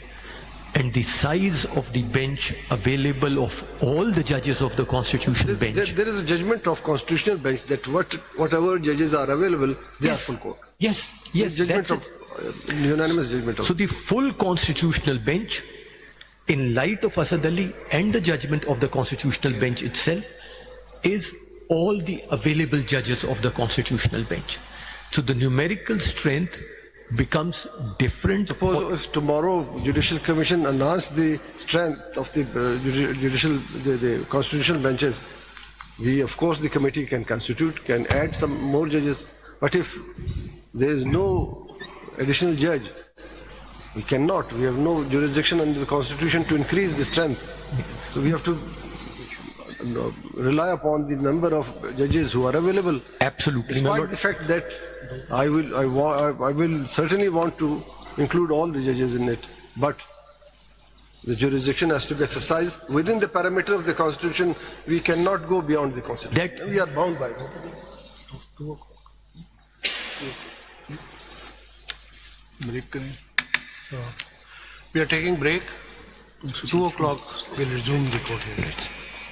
and the size of the bench available of all the judges of the constitutional bench. There is a judgment of constitutional bench that whatever judges are available, they are full court. Yes, Judgment that's of it. unanimous judgment of. So the full constitutional bench, in light of Asad Ali and the judgment of the constitutional bench itself, is all the available judges of the constitutional bench. So the numerical strength becomes different. Suppose if tomorrow Judicial Commission announced the strength of the the constitutional benches, of course the committee can constitute, can add some more judges. But if there is no additional judge, we cannot. We have no jurisdiction under the Constitution to increase the strength. So we have to rely upon the number of judges who are available. Absolutely. Despite the fact that I will certainly want to include all the judges in it, but the jurisdiction has to be exercised within the parameter of the Constitution. We cannot go beyond the Constitution. We are bound by it. We are taking break. 2 o'clock we'll resume the court hearings.